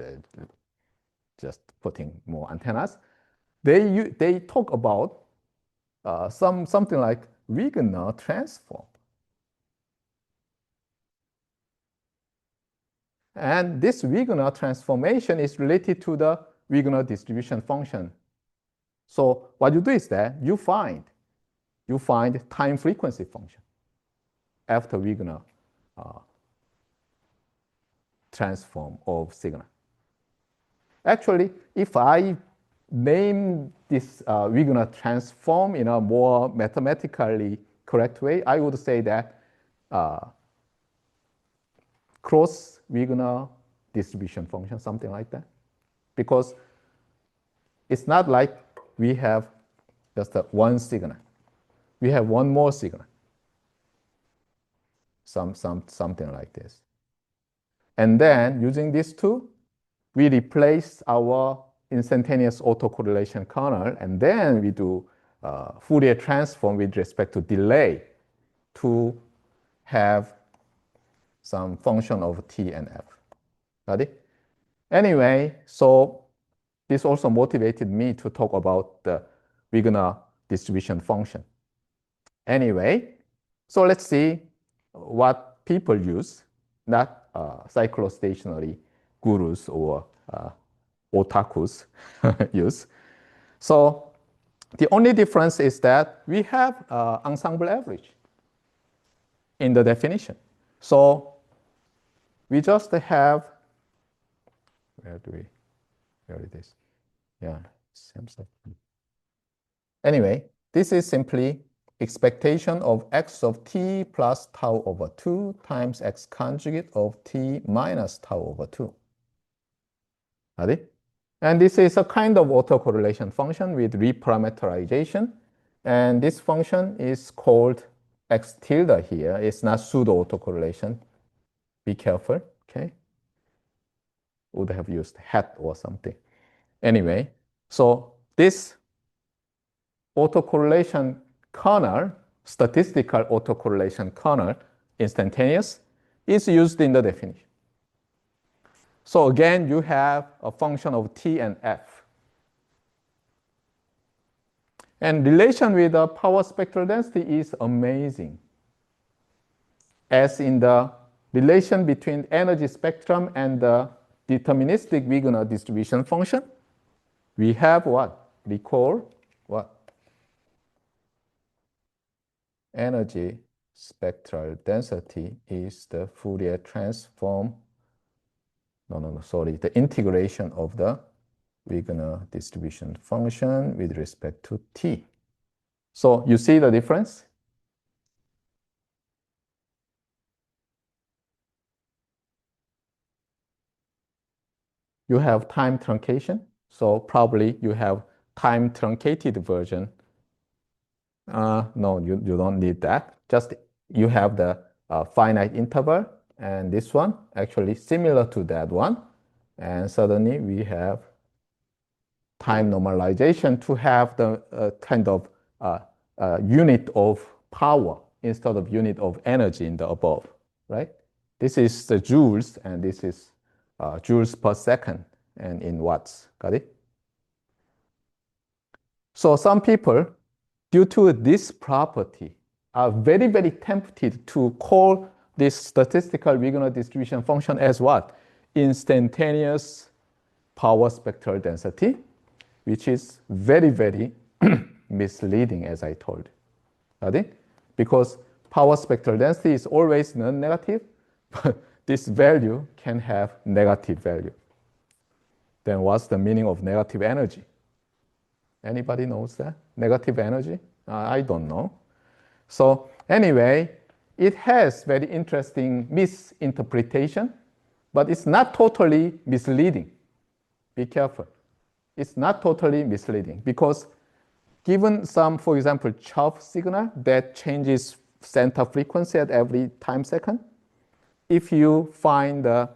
just putting more antennas. They talk about something like Wigner transform. And this Wigner transformation is related to the Wigner distribution function. So what you do is that you find time frequency function after Wigner transform of signal. Actually, if I name this Wigner transform in a more mathematically correct way, I would say that cross Wigner distribution function, something like that. Because it's not like we have just one signal. We have one more signal. Something like this. And then using these two, we replace our instantaneous autocorrelation kernel, and then we do Fourier transform with respect to delay to have some function of t and f. Got it? Anyway, so this also motivated me to talk about the Wigner distribution function. Anyway, so let's see what people use, not cyclostationary gurus or otakus use. So the only difference is that we have ensemble average in the definition. So we just have, where it is? Yeah, same stuff. Anyway, this is simply expectation of x of t plus tau over 2 times x conjugate of t minus tau over 2. Got it? And this is a kind of autocorrelation function with reparameterization. And this function is called x tilde here. It's not pseudo autocorrelation. Be careful, okay? Would have used hat or something. Anyway, so this autocorrelation kernel, statistical autocorrelation kernel, instantaneous, is used in the definition. So again, you have a function of t and f. And relation with the power spectral density is amazing. As in the relation between energy spectrum and the deterministic Wigner distribution function, we have what? Recall what? Energy spectral density is the Fourier transform. The integration of the Wigner distribution function with respect to t. So you see the difference? You have time truncation. So probably you have time truncated version. No, you don't need that. Just you have the finite interval, and this one actually similar to that one. And suddenly we have time normalization to have the kind of unit of power instead of unit of energy in the above, right? This is the joules, and this is joules per second and in watts. Got it? So some people, due to this property, are very, very tempted to call this statistical Wigner distribution function as what? Instantaneous power spectral density, which is very, very misleading, as I told you. Because power spectral density is always non-negative, but this value can have negative value. Then what's the meaning of negative energy? Anybody knows that? Negative energy? I don't know. So anyway, it has very interesting misinterpretation, but it's not totally misleading. Be careful. It's not totally misleading because given some, for example, chop signal that changes center frequency at every time second, if you find the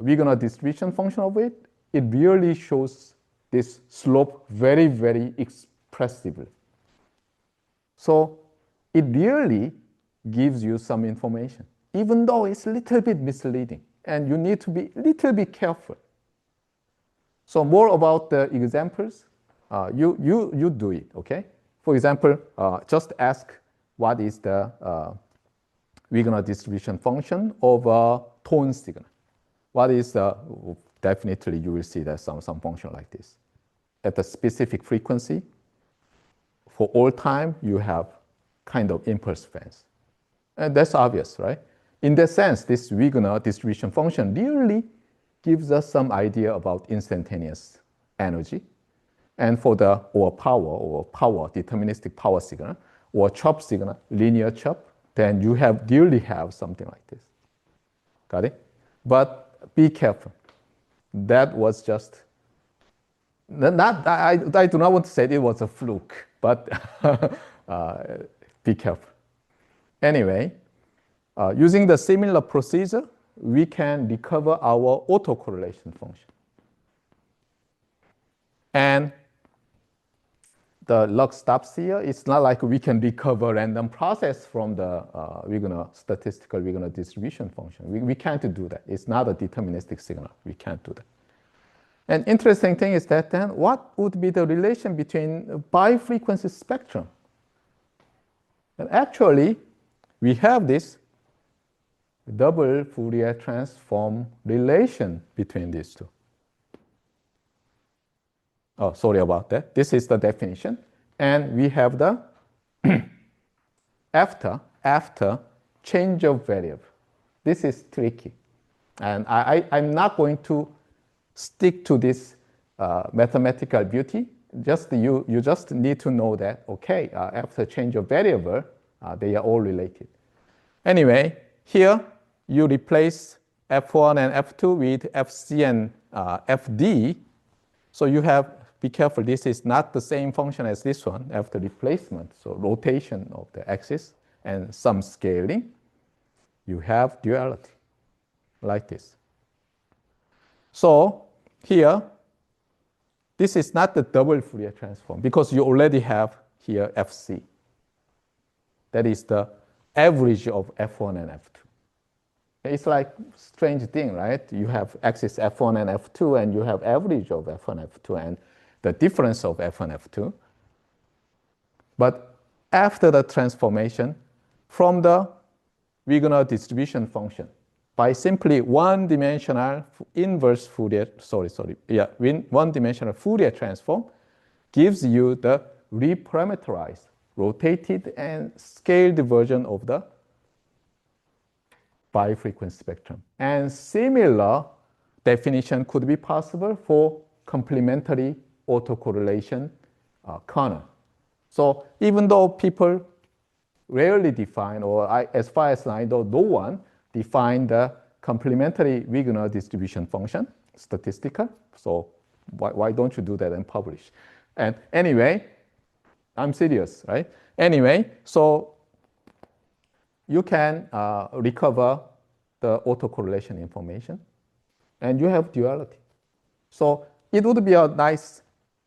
Wigner distribution function of it, it really shows this slope very, very expressively. So it really gives you some information, even though it's a little bit misleading, and you need to be a little bit careful. So more about the examples, you do it, okay? For example, just ask what is the Wigner distribution function of a tone signal. What is the, definitely you will see that some function like this. At a specific frequency, for all time, you have kind of impulse phase. And that's obvious, right? In that sense, this Wigner distribution function really gives us some idea about instantaneous energy. And for the power, deterministic power signal, or chop signal, linear chop, then you really have something like this. Got it? But be careful. That was just, I do not want to say it was a fluke, but be careful. Anyway, using the similar procedure, we can recover our autocorrelation function. And the log stops here. It's not like we can recover random process from the statistical Wigner distribution function. We can't do that. It's not a deterministic signal. We can't do that. An interesting thing is that then what would be the relation between bifrequency spectrum? And actually, we have this double Fourier transform relation between these two. Oh, sorry about that. This is the definition. And we have the after change of variable. This is tricky. And I'm not going to stick to this mathematical beauty. You just need to know that, okay, after change of variable, they are all related. Anyway, here you replace F1 and F2 with FC and FD. So you have, be careful, this is not the same function as this one after replacement. So rotation of the axis and some scaling. You have duality like this. So here, this is not the double Fourier transform because you already have here FC. That is the average of F1 and F2. It's like strange thing, right? You have axis F1 and F2, and you have average of F1, F2, and the difference of F1, F2. But after the transformation from the Wigner distribution function, by simply one-dimensional inverse Fourier, one-dimensional Fourier transform gives you the reparameterized, rotated, and scaled version of the bifrequency spectrum. And similar definition could be possible for complementary autocorrelation kernel. So even though people rarely define, or as far as I know, no one define the complementary Wigner distribution function, statistical. So why don't you do that and publish? And anyway, I'm serious, right? Anyway, so you can recover the autocorrelation information, and you have duality. So it would be a nice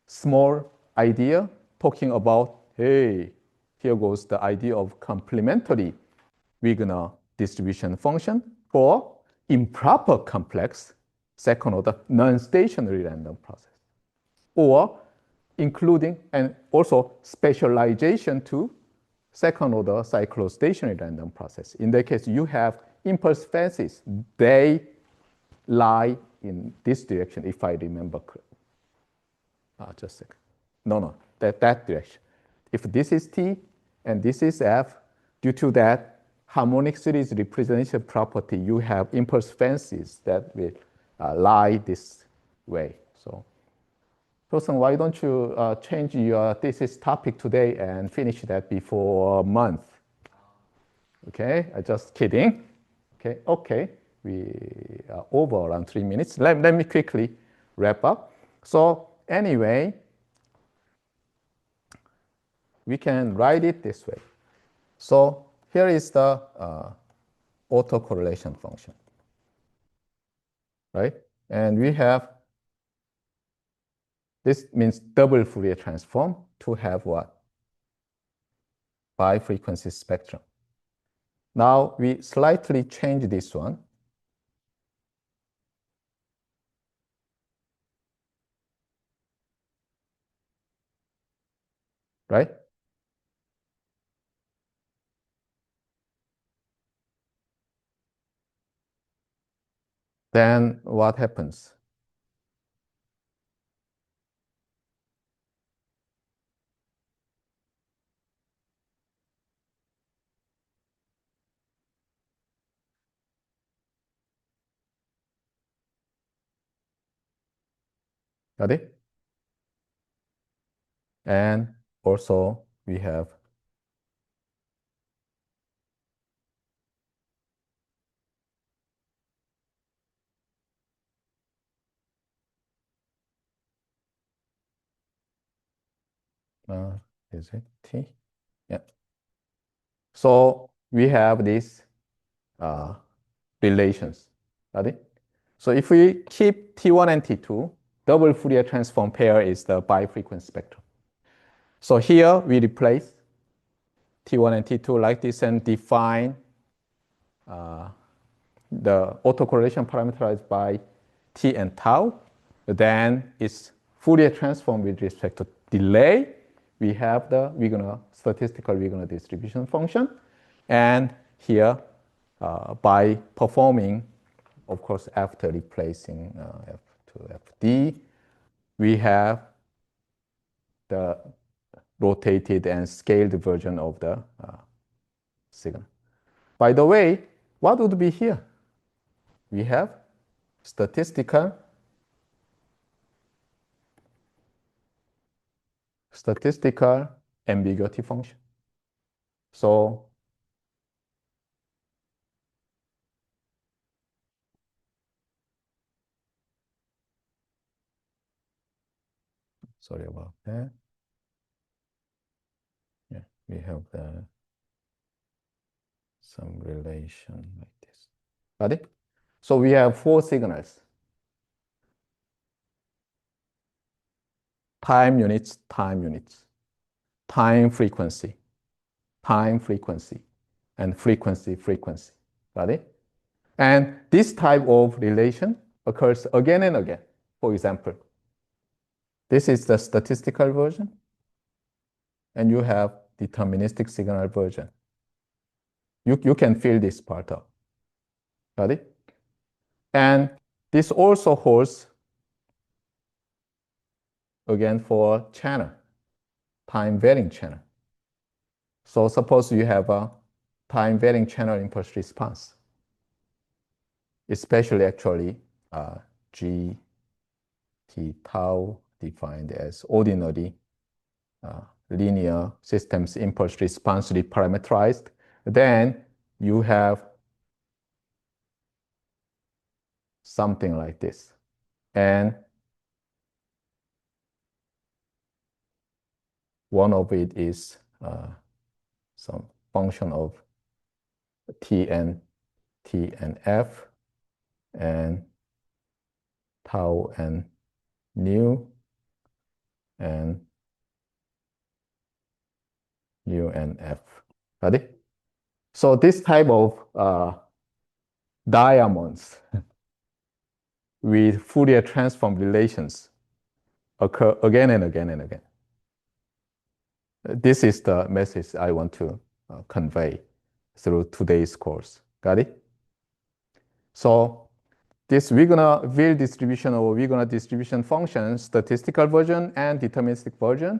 small idea talking about, hey, here goes the idea of complementary Wigner distribution function for improper complex second order non-stationary random process, or including and also specialization to second order cyclostationary random process. In that case, you have impulse phases. They lie in this direction, if I remember correctly. Just a second. No, that direction. If this is T and this is F, due to that, harmonic series representation property, you have impulse fences that will lie this way. So, Wilson, why don't you change your thesis topic today and finish that before a month? Okay, just kidding. Okay, we are over around 3 minutes. Let me quickly wrap up. So anyway, we can write it this way. So here is the autocorrelation function, right? And we have, this means double Fourier transform to have what? Bi-frequency spectrum. Now we slightly change this one. Right? Then what happens? Got it? And also we have is it T? Yeah. So we have these relations. Got it? So if we keep T1 and T2, double Fourier transform pair is the bi-frequency spectrum. So here we replace T1 and T2 like this and define the autocorrelation parameterized by T and tau. Then it's Fourier transform with respect to delay. We have the statistical Wigner distribution function. And here, by performing, of course, after replacing F to Fd, we have the rotated and scaled version of the signal. By the way, what would be here? We have statistical ambiguity function. So sorry about that. Yeah, we have some relation like this. Got it? So we have 4 signals. Time units, time units. Time frequency, and frequency. Got it? And this type of relation occurs again and again. For example, this is the statistical version, and you have deterministic signal version. You can fill this part up. Got it? And this also holds again for channel, time varying channel. So suppose you have a time varying channel impulse response, especially actually G T tau defined as ordinary linear systems impulse response reparameterized. Then you have something like this. And one of it is some function of T and F and tau and nu and nu and F. Got it? So this type of diamonds with Fourier transform relations occur again and again and again. This is the message I want to convey through today's course. Got it? So this Wigner distribution or Wigner distribution function, statistical version and deterministic version,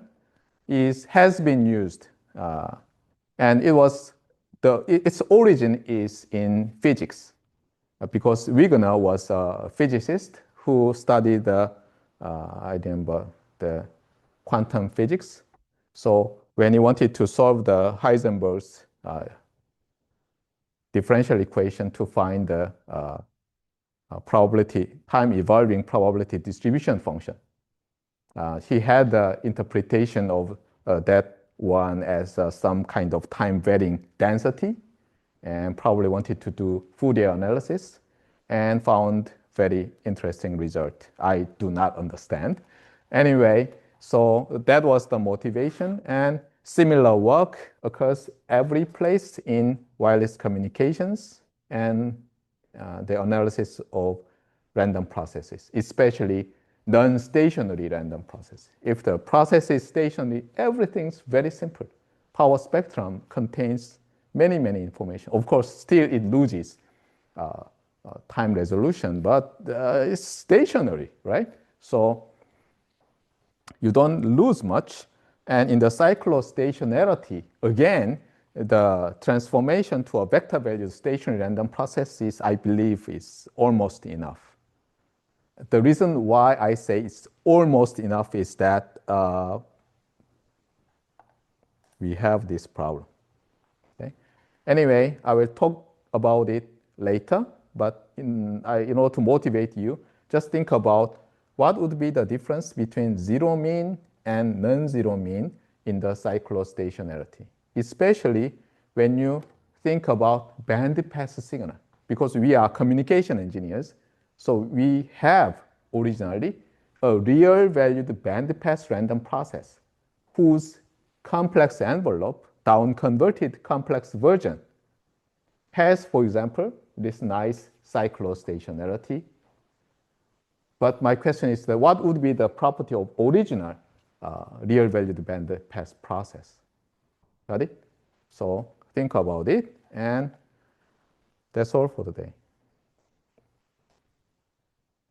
has been used. And it was its origin is in physics, because Wegener was a physicist who studied I remember the quantum physics. So when he wanted to solve the Heisenberg's differential equation to find the time evolving probability distribution function, he had the interpretation of that one as some kind of time varying density, and probably wanted to do Fourier analysis, and found very interesting result. I do not understand. Anyway, so that was the motivation, and similar work occurs every place in wireless communications and the analysis of random processes, especially non-stationary random process. If the process is stationary, everything's very simple. Power spectrum contains many information. Of course, still it loses time resolution, but it's stationary, right? So you don't lose much. And in the cyclostationarity, again, the transformation to a vector value stationary random process is, I believe, is almost enough. The reason why I say it's almost enough is that we have this problem. Okay? Anyway, I will talk about it later, but in order to motivate you, just think about what would be the difference between zero mean and non-zero mean in the cyclostationarity, especially when you think about bandpass signal, because we are communication engineers. So we have originally a real valued bandpass random process whose complex envelope, down-converted complex version, has, for example, this nice cyclostationarity. But my question is that what would be the property of original real valued bandpass process? Got it? So think about it, and that's all for today.